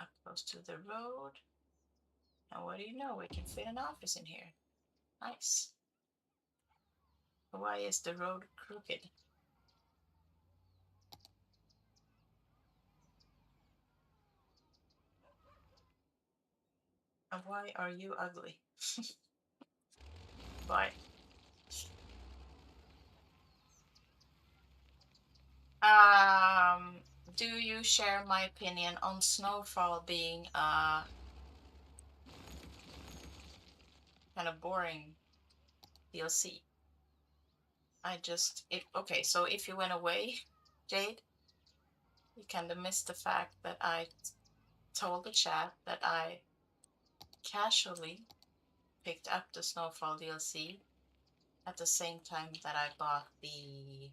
up close to the road. And what do you know? We can fit an office in here. Nice. Why is the road crooked? And why are you ugly? Why? Um, do you share my opinion on Snowfall being kind of boring DLC? Okay, so if you went away, Jade, you kind of missed the fact that I told the chat that I casually picked up the Snowfall DLC at the same time that I bought the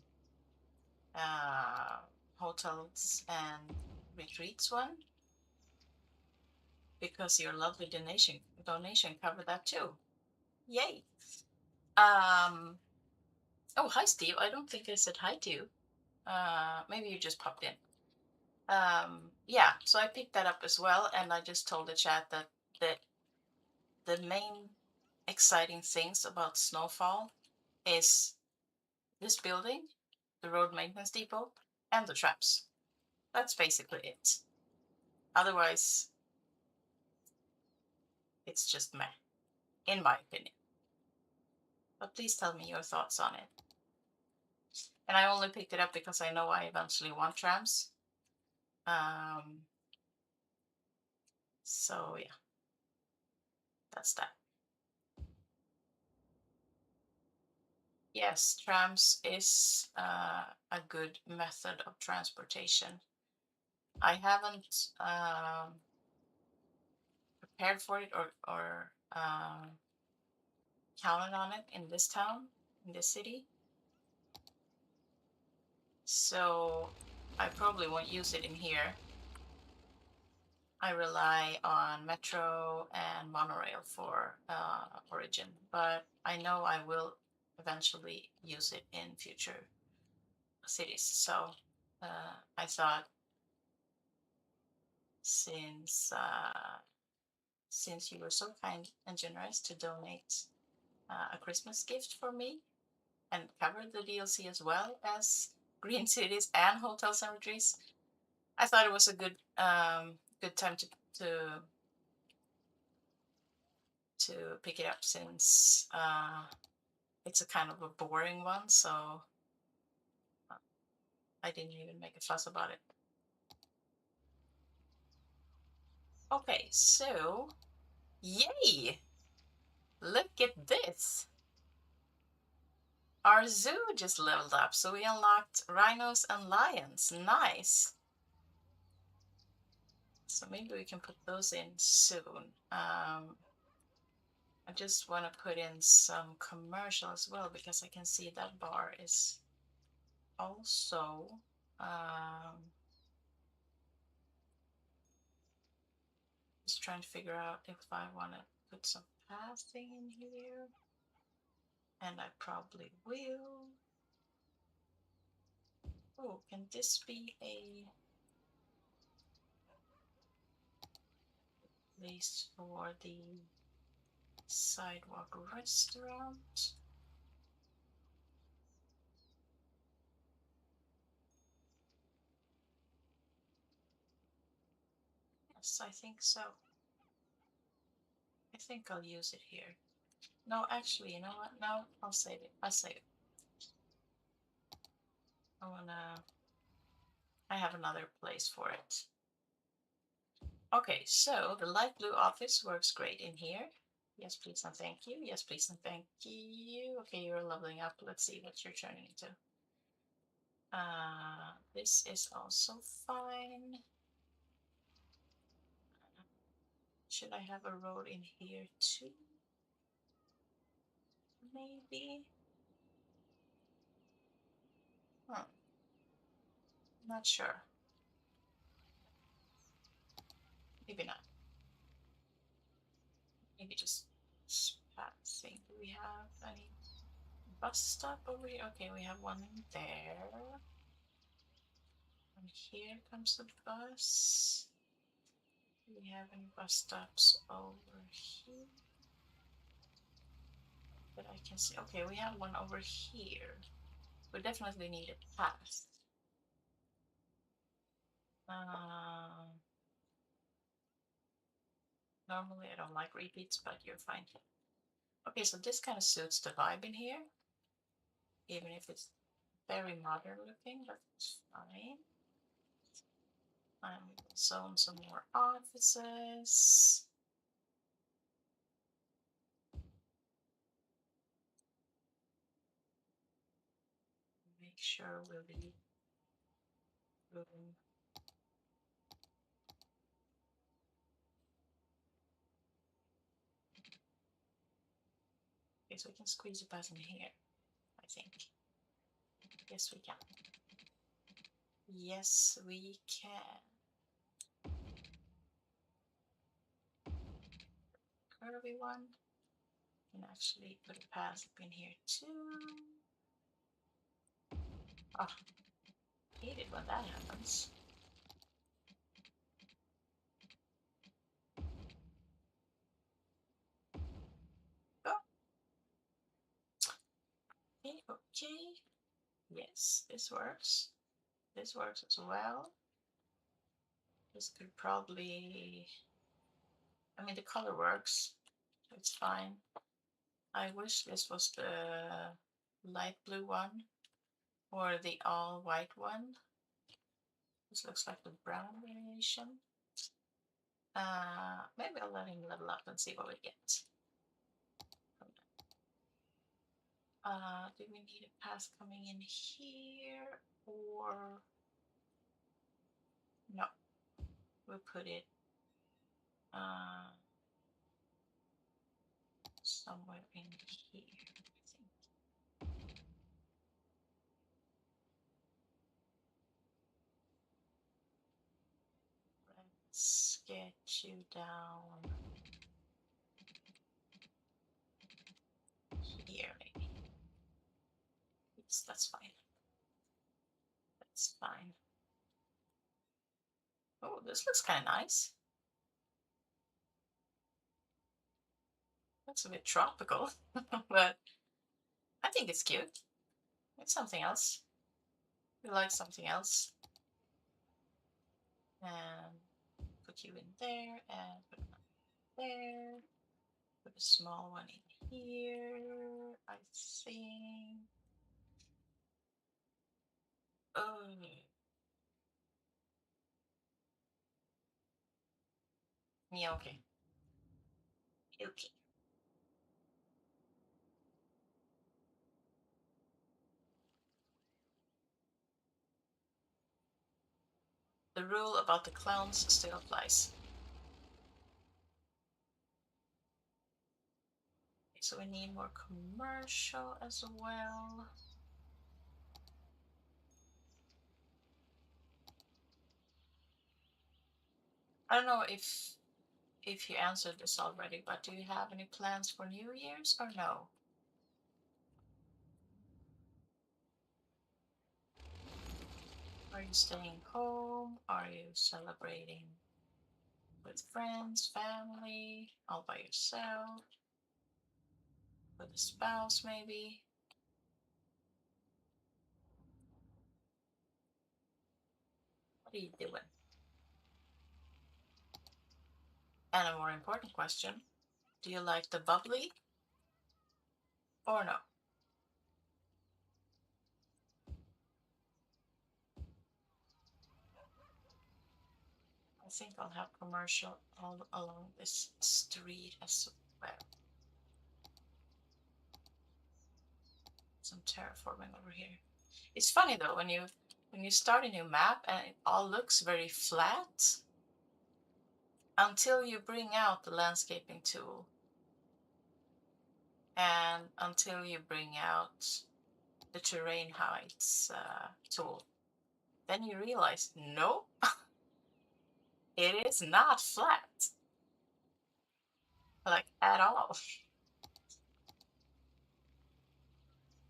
uh, hotels and retreats one because your lovely donation covered that too. Yay! Um. Oh, hi, Steve. I don't think I said hi to you. Maybe you just popped in. Yeah. So I picked that up as well, and I just told the chat that the the main exciting things about Snowfall is this building, the road maintenance depot, and the traps. That's basically it. Otherwise, it's just meh, in my opinion. But please tell me your thoughts on it. And I only picked it up because I know I eventually want trams. Um, so yeah, that's that. Yes, trams is a good method of transportation. I haven't prepared for it or counted on it in this town, in this city. So I probably won't use it in here. I rely on Metro and monorail for Origin, but I know I will eventually use it in future cities. So I thought since since you were so kind and generous to donate a Christmas gift for me and cover the DLC as well as Green Cities and Hotels and Retreats, I thought it was a good time to to pick it up since it's a kind of a boring one, so I didn't even make a fuss about it. Okay, so yay! Look at this. Our zoo just leveled up, so we unlocked rhinos and lions. Nice. So maybe we can put those in soon. I just want to put in some commercial as well because I can see that bar is Also, just trying to figure out if I want to put some pathing in here, and I probably will. Oh, can this be a place for the sidewalk restaurant? Yes, I think so. I think I'll use it here. No, actually, you know what? No, I'll save it. I'll save it. I have another place for it. Okay, so the light blue office works great in here. Yes, please and thank you. Yes, please and thank you. Okay, you're leveling up. Let's see what you're turning into. This is also fine. Should I have a road in here too? Maybe. Not sure. Maybe not. Maybe just passing. Do we have any bus stop over here? Okay, we have one there. And here comes the bus. Do we have any bus stops over here that I can see? Okay, we have one over here. We definitely need it fast. Normally I don't like repeats, but you're fine. Okay, so this kind of suits the vibe in here, even if it's very modern looking, that's fine. And we will zone some more offices. Make sure we'll leave room. Okay, so we can squeeze a bus in here, I think. Yes, we can. Yes, we can. Curvy one. Can actually put a path up in here too. Oh, hate it when that happens. Oh. Okay, okay. Yes, this works. This works as well. This could probably, I mean, the color works, so it's fine. I wish this was the light blue one or the all white one. This looks like the brown variation. Maybe I'll let him level up and see what we get. Do we need a path coming in here or no? We'll put it somewhere in here, I think. Let's get you down here, maybe. Yes, that's fine. That's fine. Oh, this looks kind of nice. That's a bit tropical, but I think it's cute. It's something else. We like something else. And put you in there and put it there. Put a small one in here, I think. Oh, yeah, okay. Okay. The rule about the clowns still applies. Okay, so we need more commercial as well. I don't know if you answered this already, but do you have any plans for New Year's or no? Are you staying home? Are you celebrating with friends, family, all by yourself, with a spouse maybe? What are you doing? And a more important question, do you like the bubbly or no? I think I'll have commercial all along this street as well. Some terraforming over here. It's funny though when you start a new map and it all looks very flat until you bring out the landscaping tool and until you bring out the terrain heights tool. Then you realize, no, it is not flat, like at all.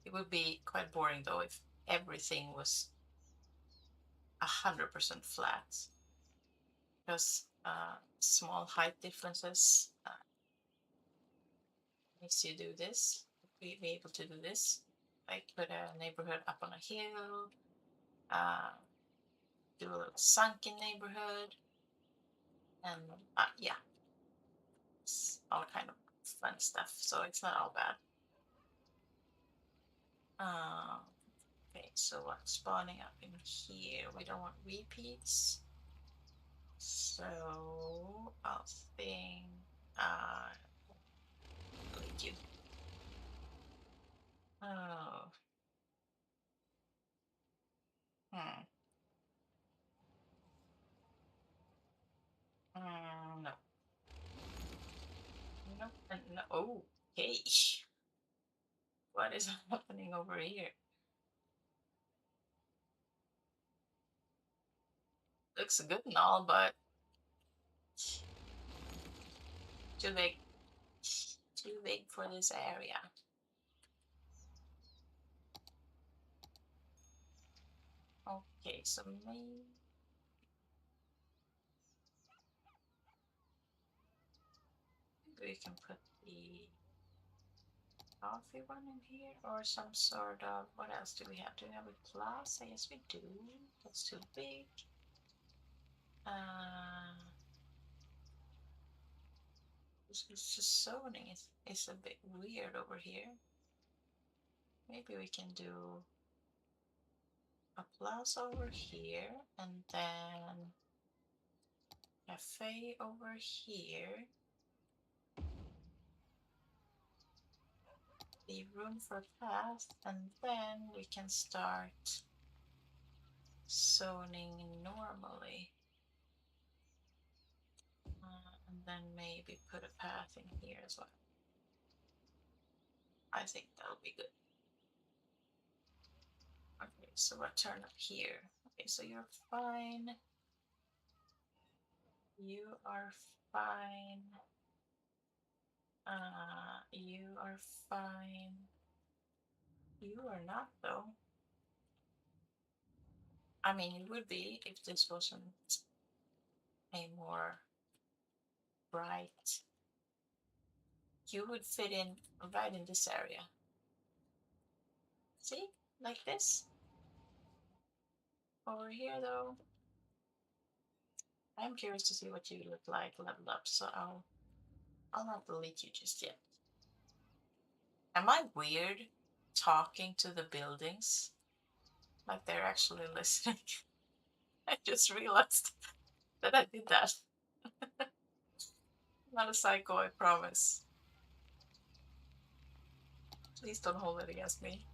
It would be quite boring though if everything was 100% flat, because small height differences makes you do this, be able to do this, like put a neighborhood up on a hill, uh, do a little sunken neighborhood, and yeah, it's all kind of fun stuff. So it's not all bad. Uh, okay, so what's spawning up in here? We don't want repeats. So I'll think delete you. Oh, hmm. No, no, and no. Oh, okay. What is happening over here? Looks good and all, but too big. Too big for this area. Okay, so maybe we can put the coffee one in here or some sort of, what else do we have? Do we have a plaza? Yes, we do. That's too big. It's just zoning is a bit weird over here. Maybe we can do a plaza over here and then cafe over here. Leave room for path, and then we can start zoning normally. And then maybe put a path in here as well. I think that'll be good. Okay, so we'll turn up here. Okay, so you're fine. You are fine. You are fine. You are not though. I mean, it would be if this wasn't a more bright. You would fit in right in this area. See, like this. Over here though, I'm curious to see what you look like leveled up, so I'll not delete you just yet. Am I weird talking to the buildings? Like they're actually listening? I just realized that I did that. I'm not a psycho, I promise. Please don't hold it against me.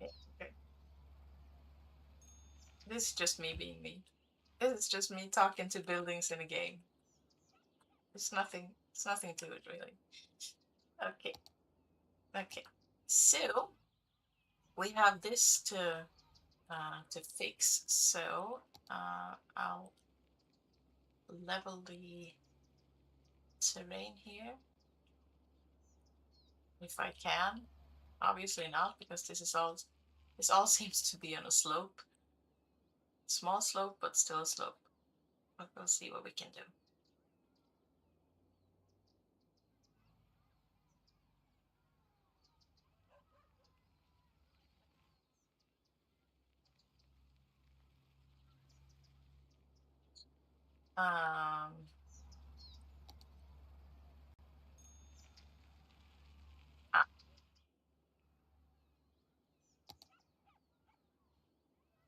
Okay, okay. This is just me being me. This is just me talking to buildings in a game. It's nothing to it really. Okay, okay. So we have this to fix. So I'll level the terrain here if I can. Obviously not, because this all seems to be on a slope. Small slope, but still a slope. But we'll see what we can do. Um, ah,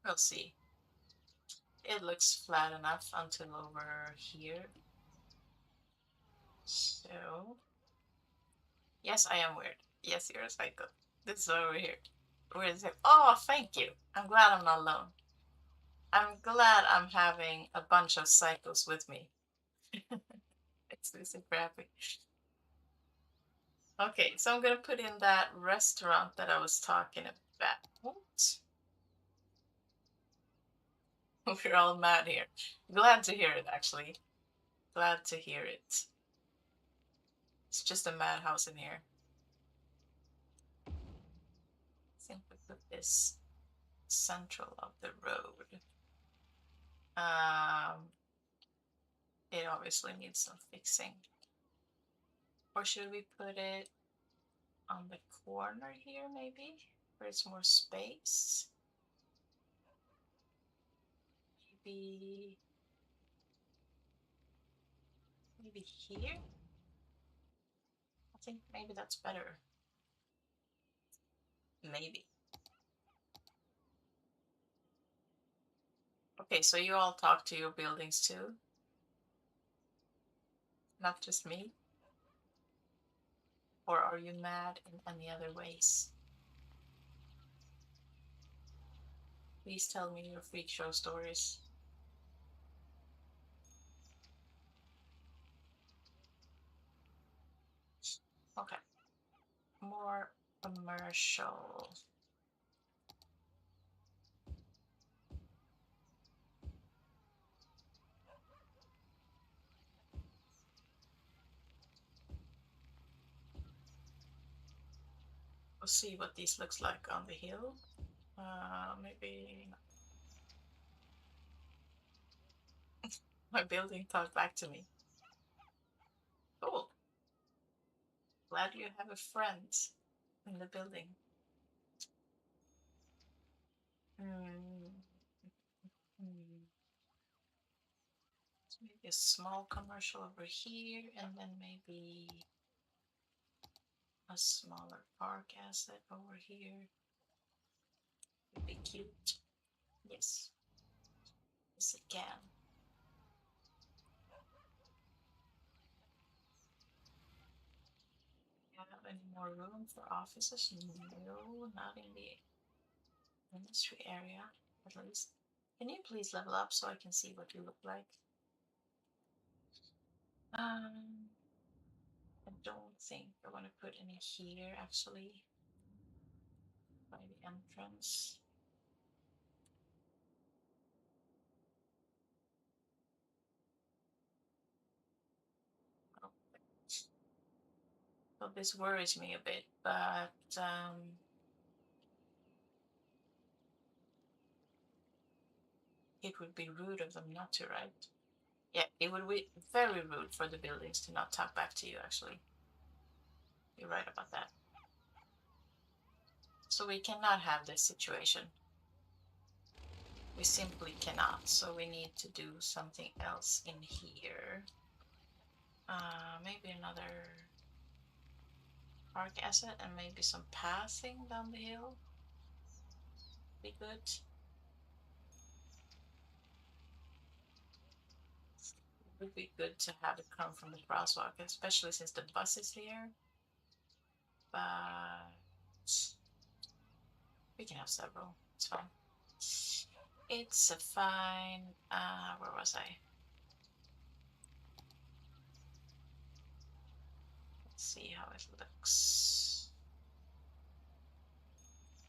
we'll see. It looks flat enough until over here. So, yes, I am weird. Yes, you're a psycho. This is over here. Where is it? Oh, thank you. I'm glad I'm not alone. I'm glad I'm having a bunch of psychos with me. It's so crappy. Okay, so I'm gonna put in that restaurant that I was talking about. We're all mad here. Glad to hear it, actually. Glad to hear it. It's just a madhouse in here. I think we put this central of the road. It obviously needs some fixing. Or should we put it on the corner here, maybe? Where it's more space? Maybe here? I think maybe that's better. Maybe. Okay, so you all talk to your buildings too? Not just me? Or are you mad in any other ways? Please tell me your freak show stories. Okay. More commercial. We'll see what this looks like on the hill. Maybe my building talked back to me. Cool. Glad you have a friend in the building. Hmm. Hmm. So maybe a small commercial over here, and then maybe a smaller park asset over here. Would be cute. Yes. Yes, it can. Do you have any more room for offices? No, not in the industry area, at least. Can you please level up so I can see what you look like? I don't think I want to put any here, actually, by the entrance. Oh, so this worries me a bit, but it would be rude of them not to, right? Yeah, it would be very rude for the buildings to not talk back to you, actually. You're right about that. So we cannot have this situation. We simply cannot. So we need to do something else in here. Maybe another park asset and maybe some passing down the hill. Be good. It would be good to have it come from the crosswalk, especially since the bus is here. But we can have several. It's fine. It's a fine. Where was I? Let's see how it looks.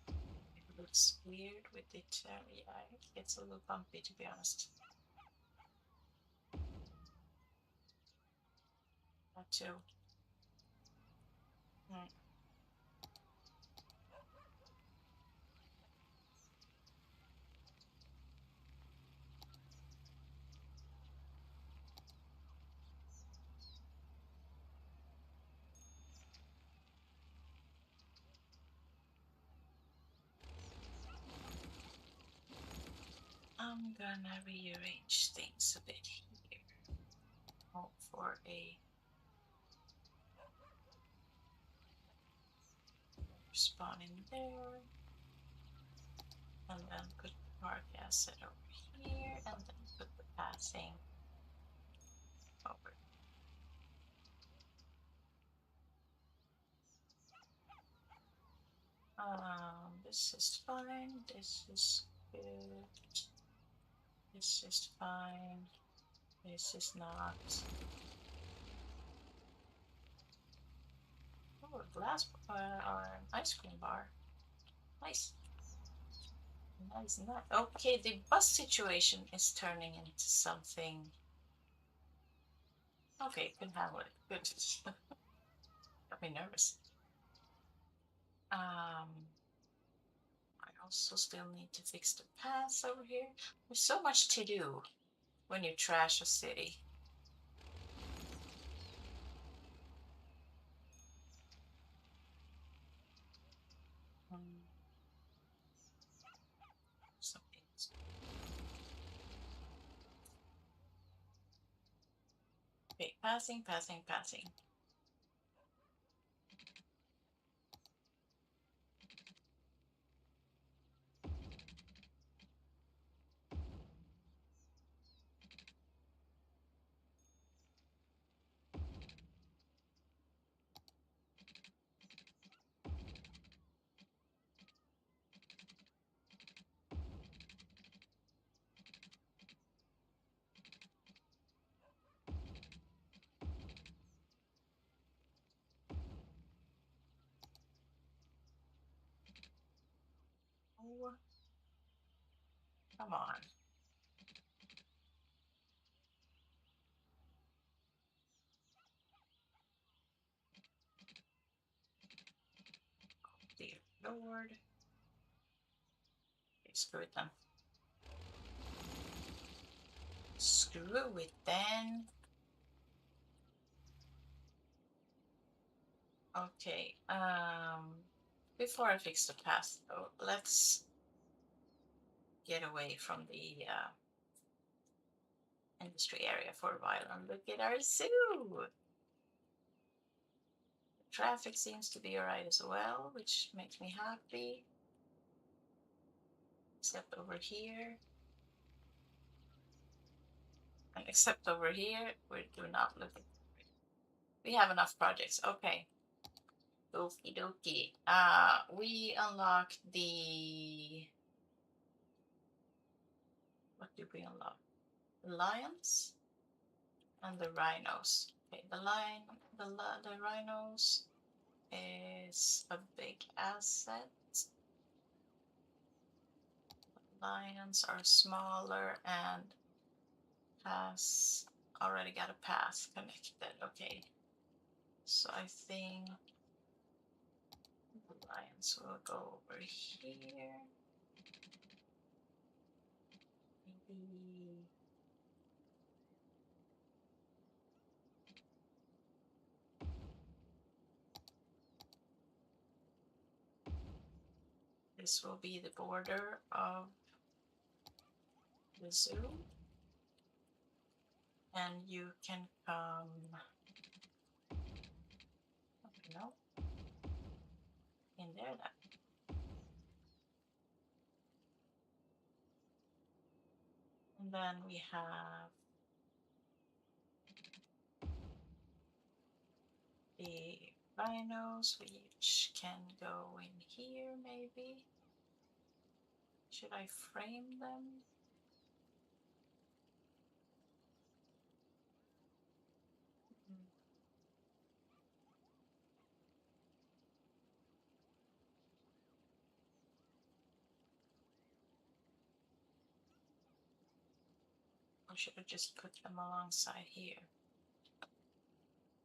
It looks weird with the cherry. Yeah, it gets a little bumpy, to be honest. too. Mm. I'm gonna rearrange things a bit here. Hope for a spawn in there. And then put the park asset over here. And then put the passing over. This is fine. This is good. This is fine. This is not. Oh, a glass or an ice cream bar. Nice. Nice, nice. Okay, the bus situation is turning into something. Okay, can handle it. Good. Got me nervous. I also still need to fix the paths over here. There's so much to do when you trash a city. Hmm. Some things. Okay, passing, passing, passing. Oh, come on. Dear Lord. Okay, screw it then. Screw it then. Okay, before I fix the path though, let's get away from the industry area for a while and look at our zoo. Traffic seems to be alright as well, which makes me happy. Except over here. And except over here, we do not look at. We have enough projects. Okay. Okie dokie. We unlocked the. What did we unlock? The lions and the rhinos. Okay, the rhinos is a big asset. Lions are smaller and has already got a path connected. Okay, so I think the lions will go over here. Maybe this will be the border of the zoo. And you can come, no, in there then. And then we have the rhinos, which can go in here maybe. Should I frame them? Hmm. Or should I just put them alongside here?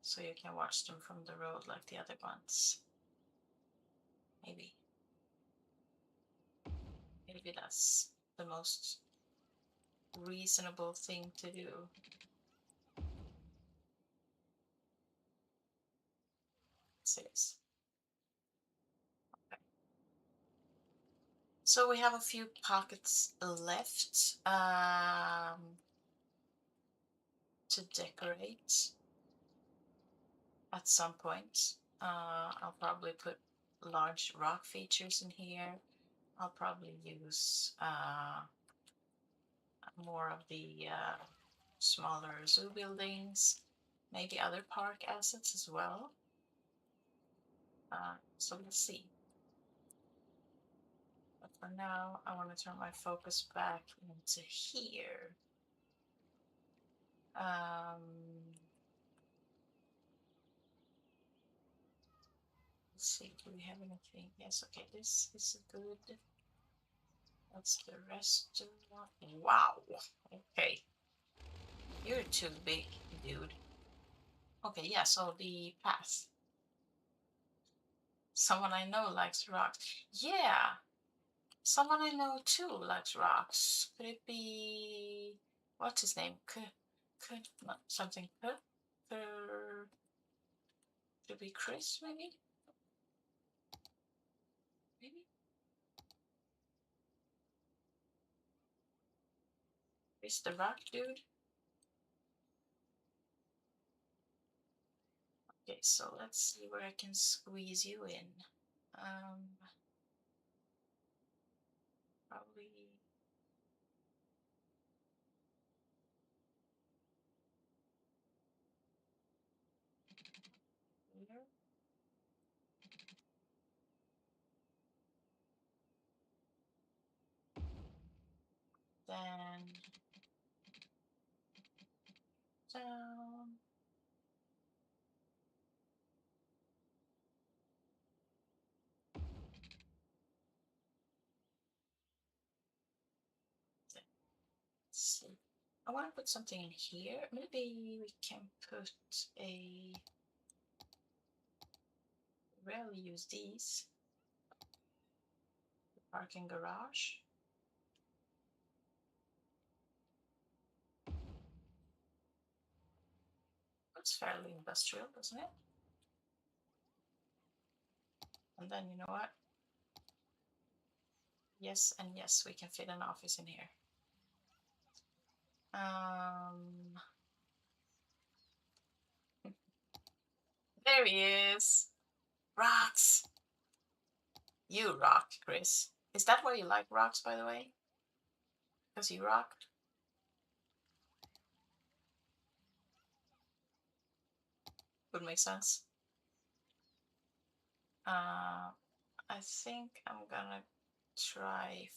so you can watch them from the road like the other ones. Maybe. Maybe that's the most reasonable thing to do. Six. Okay. So we have a few pockets left to decorate at some point. I'll probably put large rock features in here. I'll probably use more of the smaller zoo buildings, maybe other park assets as well. So let's see. But for now, I want to turn my focus back into here. Let's see, do we have anything? Yes, okay, this is good. That's the restaurant. Wow. Okay. You're too big, dude. Okay, yeah, so the path. Someone I know likes rocks. Yeah, someone I know too likes rocks. Could it be what's his name? Could not something could it be Chris maybe? Maybe? Chris the rock dude? Okay, so let's see where I can squeeze you in. Probably here. Then down. Let's see. I want to put something in here. Maybe we can put a. Rarely use these. The parking garage. It's fairly industrial, doesn't it? And then you know what? Yes, and yes, we can fit an office in here. There he is. Rocks. You rock, Chris. Is that why you like rocks, by the way? Because you rock? Would make sense. I think I'm gonna try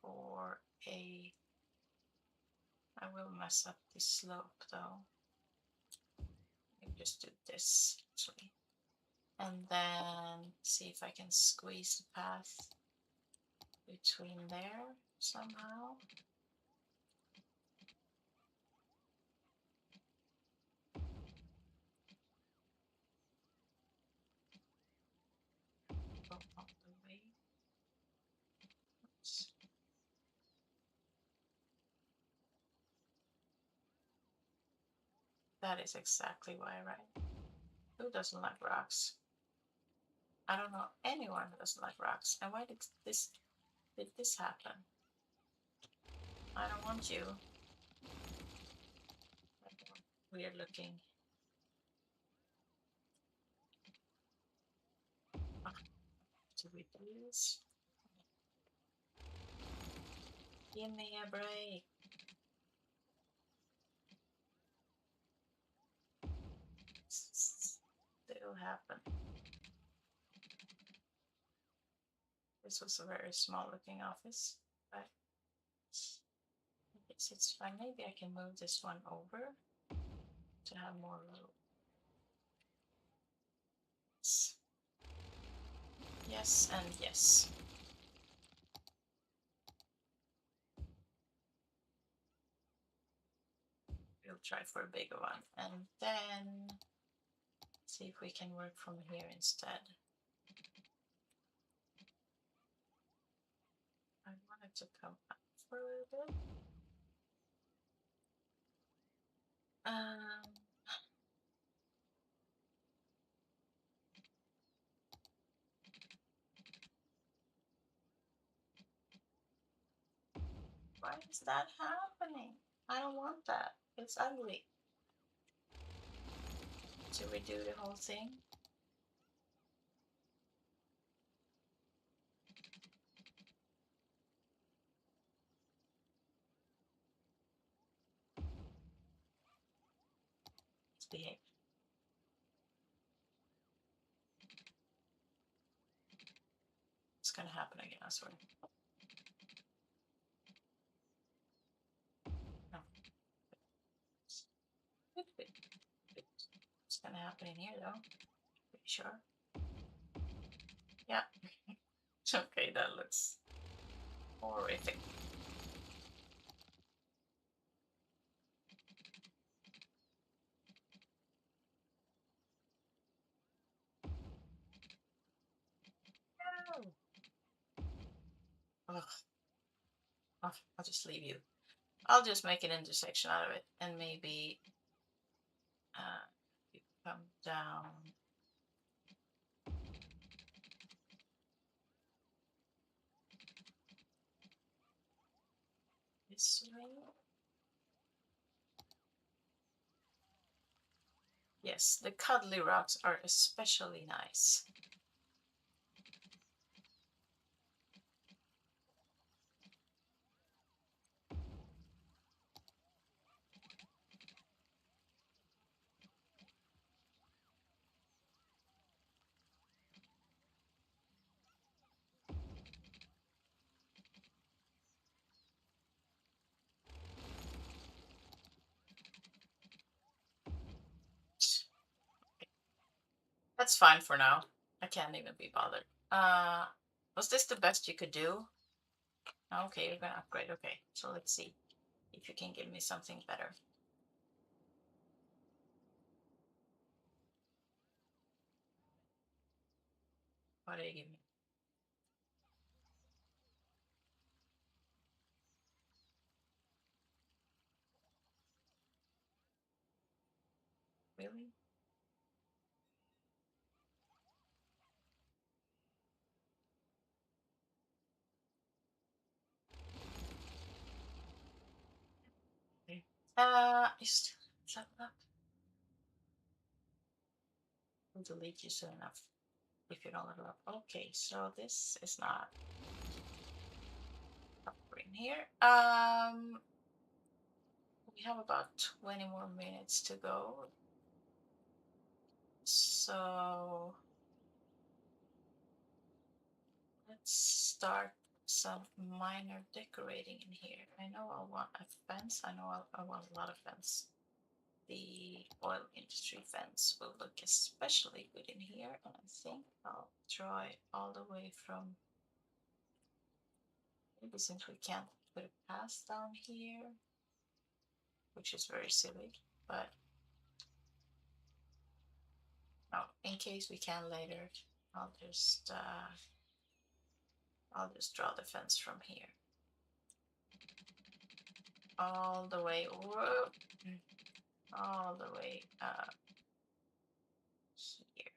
for a. I will mess up the slope though. Maybe just do this actually. And then see if I can squeeze the path between there somehow. Go all the way. Oops. That is exactly why, right? Who doesn't like rocks? I don't know anyone who doesn't like rocks. And why did this happen? I don't want you. Weird looking. To reduce. Give me a break. Still happen. This was a very small looking office, but it's fine. Maybe I can move this one over to have more room. Yes and yes. We'll try for a bigger one. And then see if we can work from here instead. I want it to come up for a little bit. Why is that happening? I don't want that. It's ugly. To redo the whole thing. Let's behave. It's gonna happen again, I swear. No. It's gonna happen in here though. Pretty sure. Yeah. Okay, that looks horrific. No. Ugh. Oh, I'll just leave you. I'll just make an intersection out of it, and maybe you come down this way. Yes, the cuddly rocks are especially nice. That's fine for now. I can't even be bothered. Was this the best you could do? Okay, you're gonna upgrade. Okay, so let's see if you can give me something better. What do you give me? Really? Okay. Just level up. I'll delete you soon enough if you don't level up. Okay, so this is not upgrading here. We have about 20 more minutes to go. So let's start some minor decorating in here. I know I want a fence. I know I want a lot of fence. The oil industry fence will look especially good in here, and I think I'll draw it all the way from, maybe since we can't put a path down here, which is very silly, but no, in case we can later, I'll just draw the fence from here all the way, whoa, all the way here.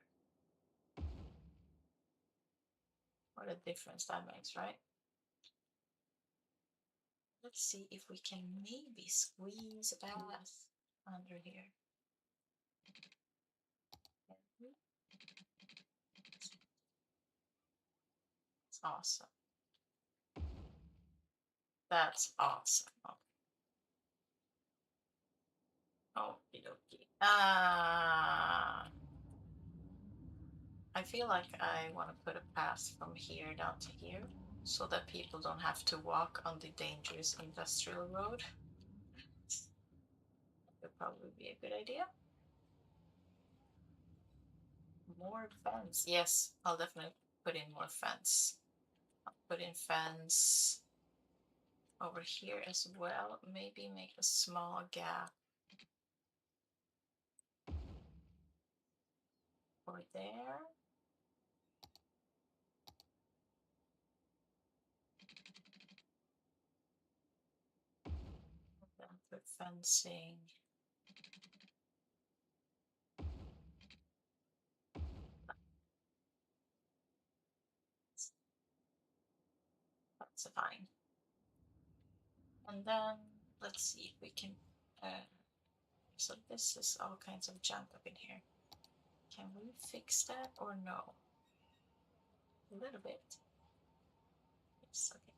What a difference that makes, right? Let's see if we can maybe squeeze a path under here. It's awesome. That's awesome. Okie dokie. I feel like I want to put a path from here down to here so that people don't have to walk on the dangerous industrial road. That would probably be a good idea. More fence. Yes, I'll definitely put in more fence. I'll put in fence over here as well. Maybe make a small gap for there. Then put fencing. That's fine. And then let's see if we can. So this is all kinds of junk up in here. Can we fix that or no? A little bit. Yes, okay.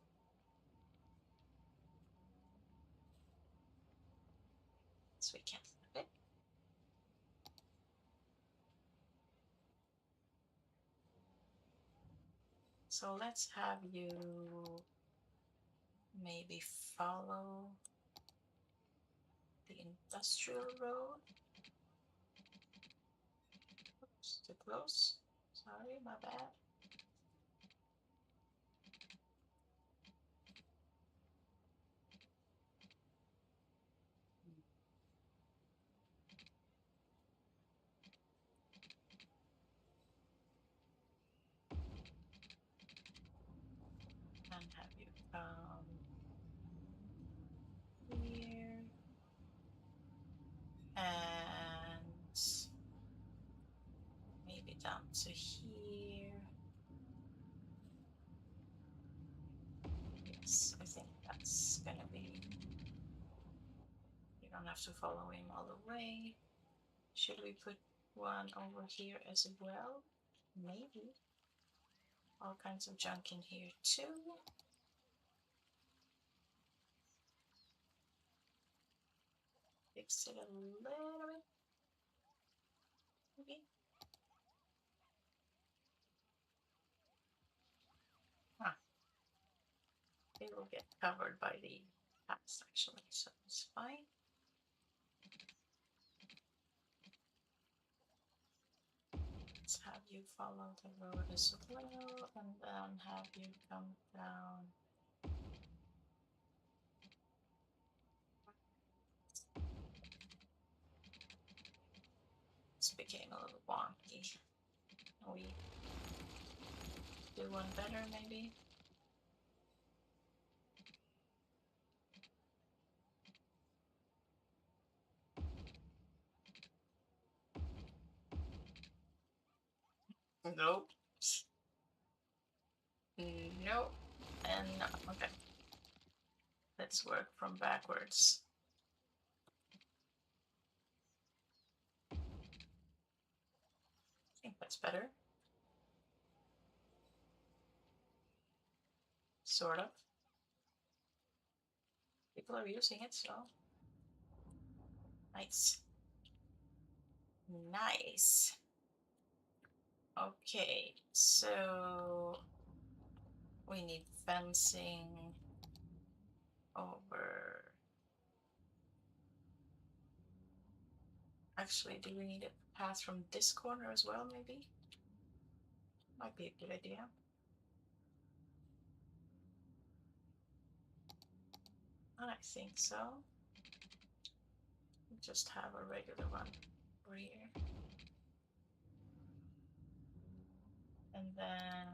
So we can. Okay. So let's have you maybe follow the industrial road. Oops, too close. Sorry, my bad. And have you come here and maybe down to here. Yes, I think that's gonna be. You don't have to follow him all the way. Should we put one over here as well? Maybe. All kinds of junk in here too. Fix it a little bit. Maybe. Huh. It will get covered by the paths actually, so it's fine. Let's have you follow the road as well, and then have you come down. This became a little wonky. We do one better maybe. Nope. Nope. And no. Okay. Let's work from backwards. I think that's better. Sort of. People are using it, so. Nice. Nice. Okay, so we need fencing over. Actually, do we need a path from this corner as well, maybe? Might be a good idea. I think so. Just have a regular one over here. And then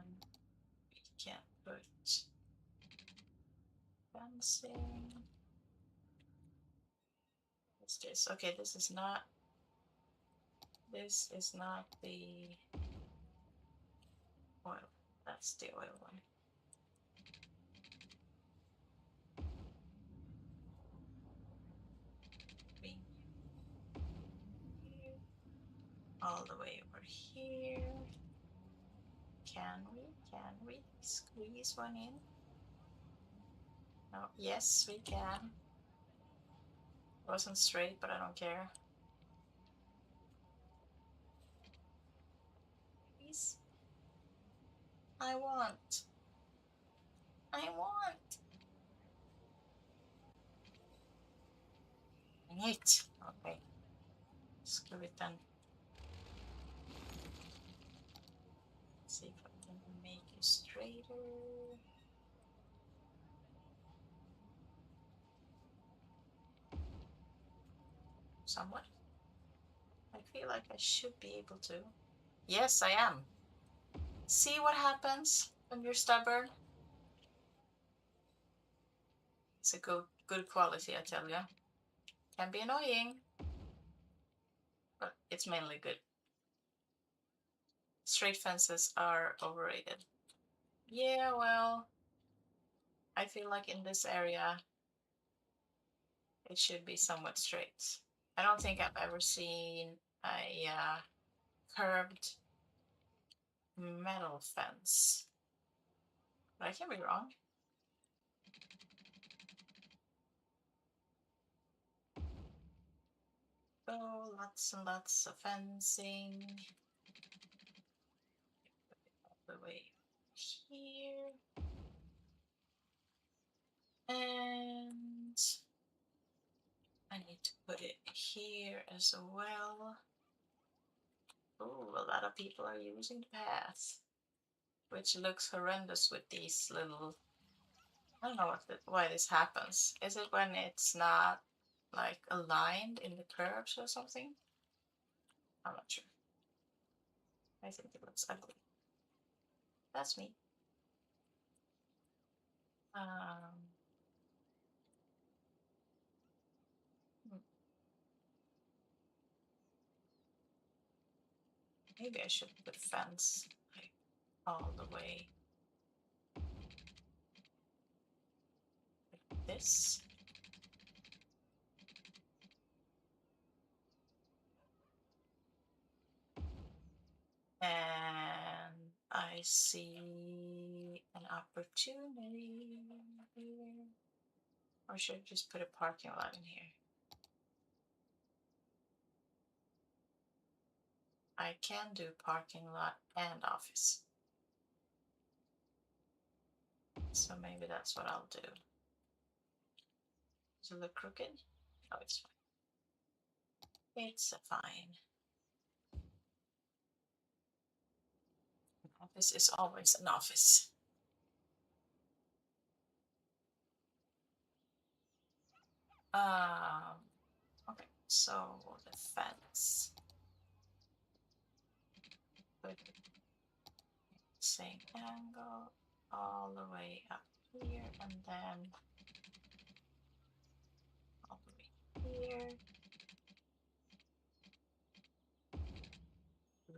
we can put fencing. What's this? Okay, this is not the oil. That's the oil one. Bring here, all the way over here. Can we squeeze one in? No, yes, we can. It wasn't straight, but I don't care. Please. I want. It. Okay. Screw it then. See if I can make you straighter. Somewhat. I feel like I should be able to. Yes, I am. See what happens when you're stubborn? It's a good quality, I tell you. Can be annoying, but it's mainly good. Straight fences are overrated. Yeah, well, I feel like in this area, it should be somewhat straight. I don't think I've ever seen a curved metal fence, but I can be wrong. Oh, lots and lots of fencing all the way here. And I need to put it here as well. Oh, a lot of people are using the path, which looks horrendous with these little. I don't know why this happens. Is it when it's not like aligned in the curves or something? I'm not sure. I think it looks ugly. That's me. Um, hmm, maybe I should put fence like all the way like this. And I see an opportunity here. Or should I just put a parking lot in here? I can do parking lot and office. So maybe that's what I'll do. Does it look crooked? Oh, it's fine. It's fine. An office is always an office. Okay, so the fence. Put it same angle all the way up here and then all the way here.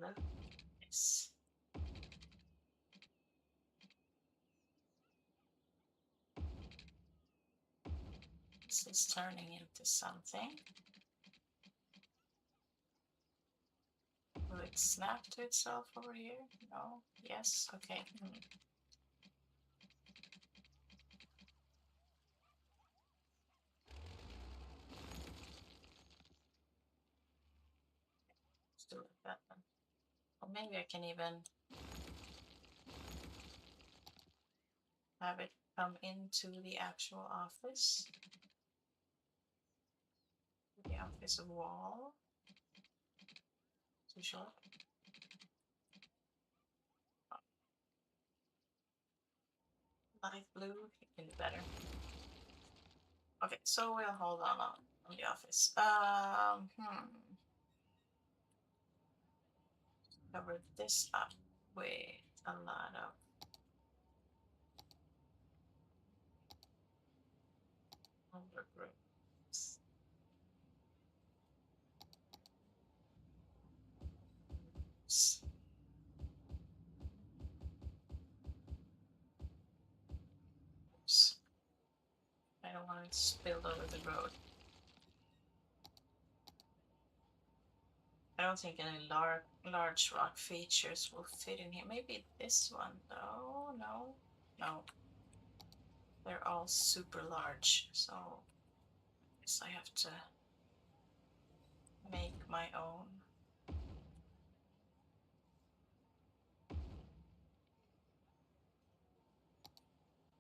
Look at this. This is turning into something. Will it snap to itself over here? No? Yes? Okay. Let's do it that then. Or maybe I can even have it come into the actual office. The office wall. Too short. Light blue, you can do better. Okay, so we'll hold on the office. Cover this up with a lot of overgrowth. Oops. I don't want it spilled over the road. I don't think any large rock features will fit in here. Maybe this one though. No, no. They're all super large, so I guess I have to make my own.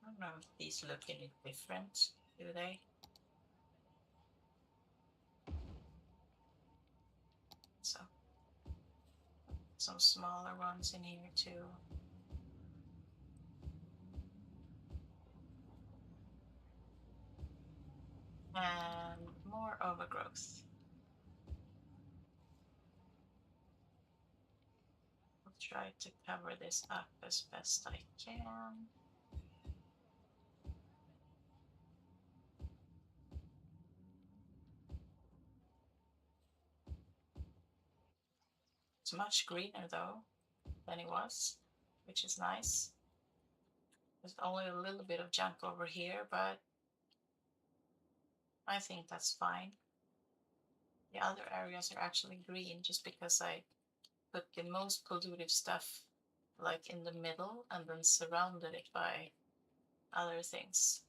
I don't know if these look any different, do they? So some smaller ones in here too. And more overgrowth. try to cover this up as best I can. It's much greener though than it was, which is nice. There's only a little bit of junk over here, but I think that's fine. The other areas are actually green just because I put the most pollutive stuff like in the middle and then surrounded it by other things.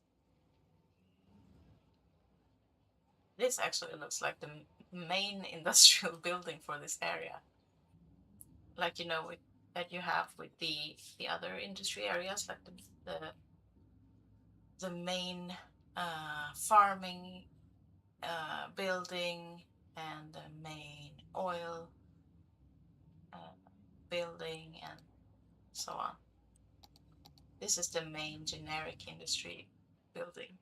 This actually looks like the main industrial building for this area. Like, you know, that you have with the other industry areas, like the main farming building and the main oil uh, building and so on. This is the main generic industry building.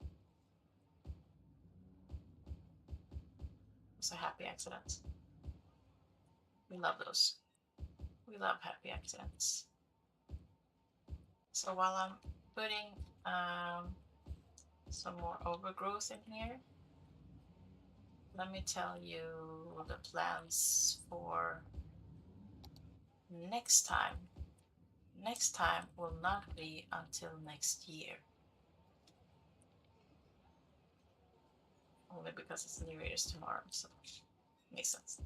So happy accidents. We love those. We love happy accidents. So while I'm putting some more overgrowth in here, let me tell you the plans for next time. Next time will not be until next year. Only because it's New Year's tomorrow, so makes sense.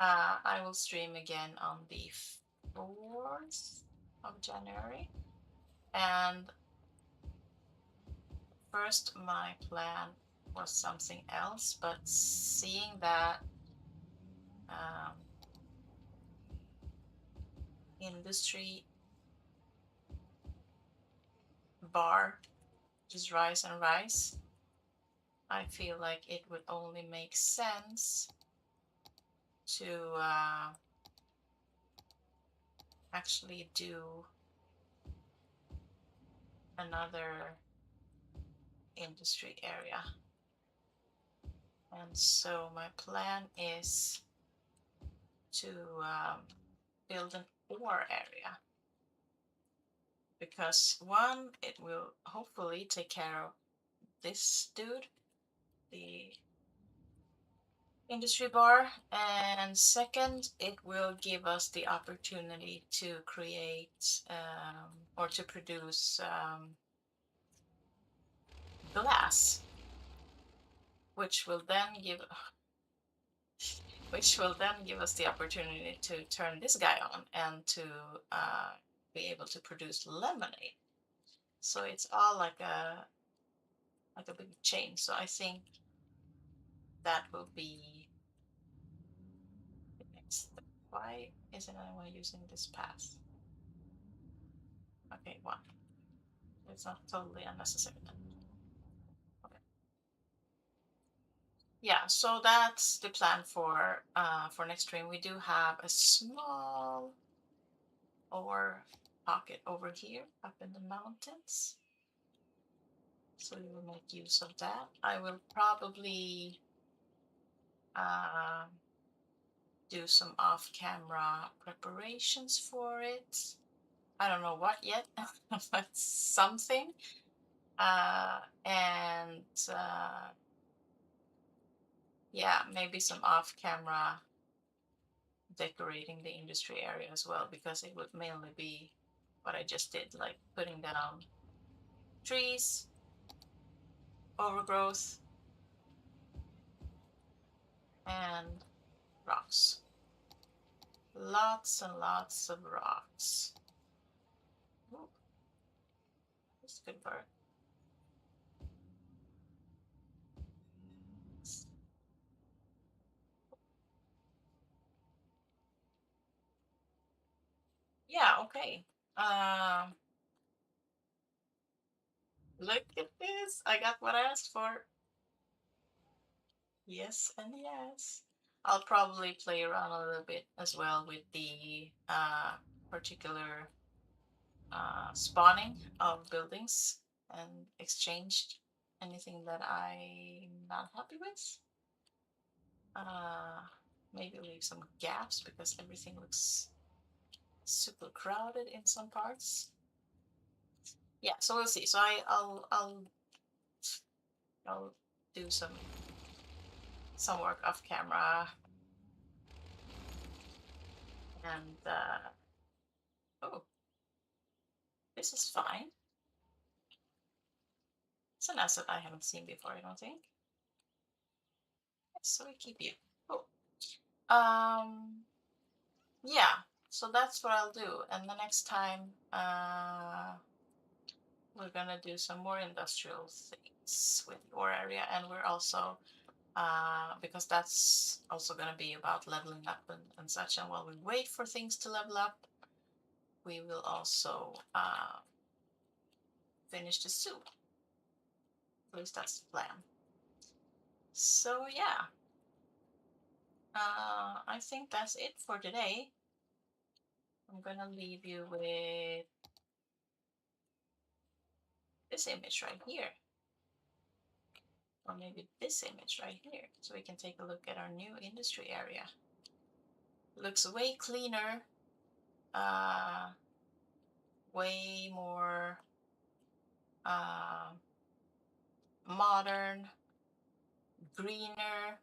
I will stream again on the 4th of January. And first, my plan was something else, but seeing that um, industry bar just rise and rise, I feel like it would only make sense to actually do another industry area. And so my plan is to build an ore area, because one, it will hopefully take care of this dude, the industry bar, and second, it will give us the opportunity to create or to produce glass, which will then give us the opportunity to turn this guy on and to be able to produce lemonade. So it's all like a big chain. So I think that will be the next step. Why isn't anyone using this path? Okay, one. It's not totally unnecessary then. Okay. Yeah, so that's the plan for next stream. We do have a small ore pocket over here up in the mountains, so we will make use of that. I will probably uh, do some off-camera preparations for it. I don't know what yet, but something. And yeah, maybe some off-camera decorating the industry area as well, because it would mainly be what I just did, like putting down trees, overgrowth, and rocks. Lots and lots of rocks. Ooh, that's a good bird. Yeah, okay. Look at this. I got what I asked for. Yes and yes. I'll probably play around a little bit as well with the particular spawning of buildings and exchanged anything that I'm not happy with. Uh, Maybe leave some gaps because everything looks super crowded in some parts. Yeah, so we'll see. So I'll do some work off camera, and oh, this is fine. It's an asset I haven't seen before, I don't think. Yes, so we keep you. Oh, yeah. So that's what I'll do, and the next time, we're gonna do some more industrial things with your area, and we're also because that's also gonna be about leveling up and such. And while we wait for things to level up, we will also finish the soup. At least that's the plan. So yeah, I think that's it for today. I'm gonna leave you with this image right here, or maybe this image right here, so we can take a look at our new industry area. Looks way cleaner, uh, way more modern, greener.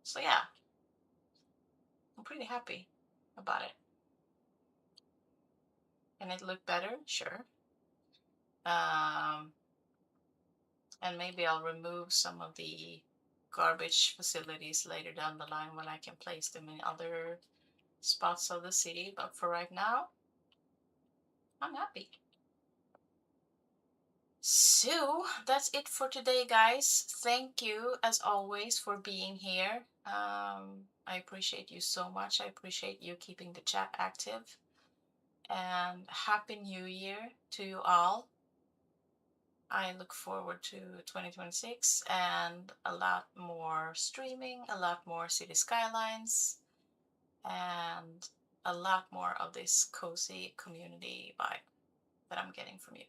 So yeah, I'm pretty happy about it. Can it look better? Sure. Um, and maybe I'll remove some of the garbage facilities later down the line when I can place them in other spots of the city. But for right now, I'm happy. So that's it for today, guys. Thank you, as always, for being here. I appreciate you so much. I appreciate you keeping the chat active. And Happy New Year to you all. I look forward to 2026 and a lot more streaming, a lot more City Skylines, and a lot more of this cozy community vibe that I'm getting from you.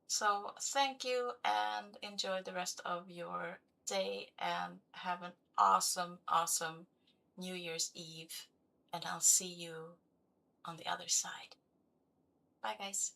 So thank you and enjoy the rest of your day and have an awesome, awesome New Year's Eve. And I'll see you on the other side. Bye, guys.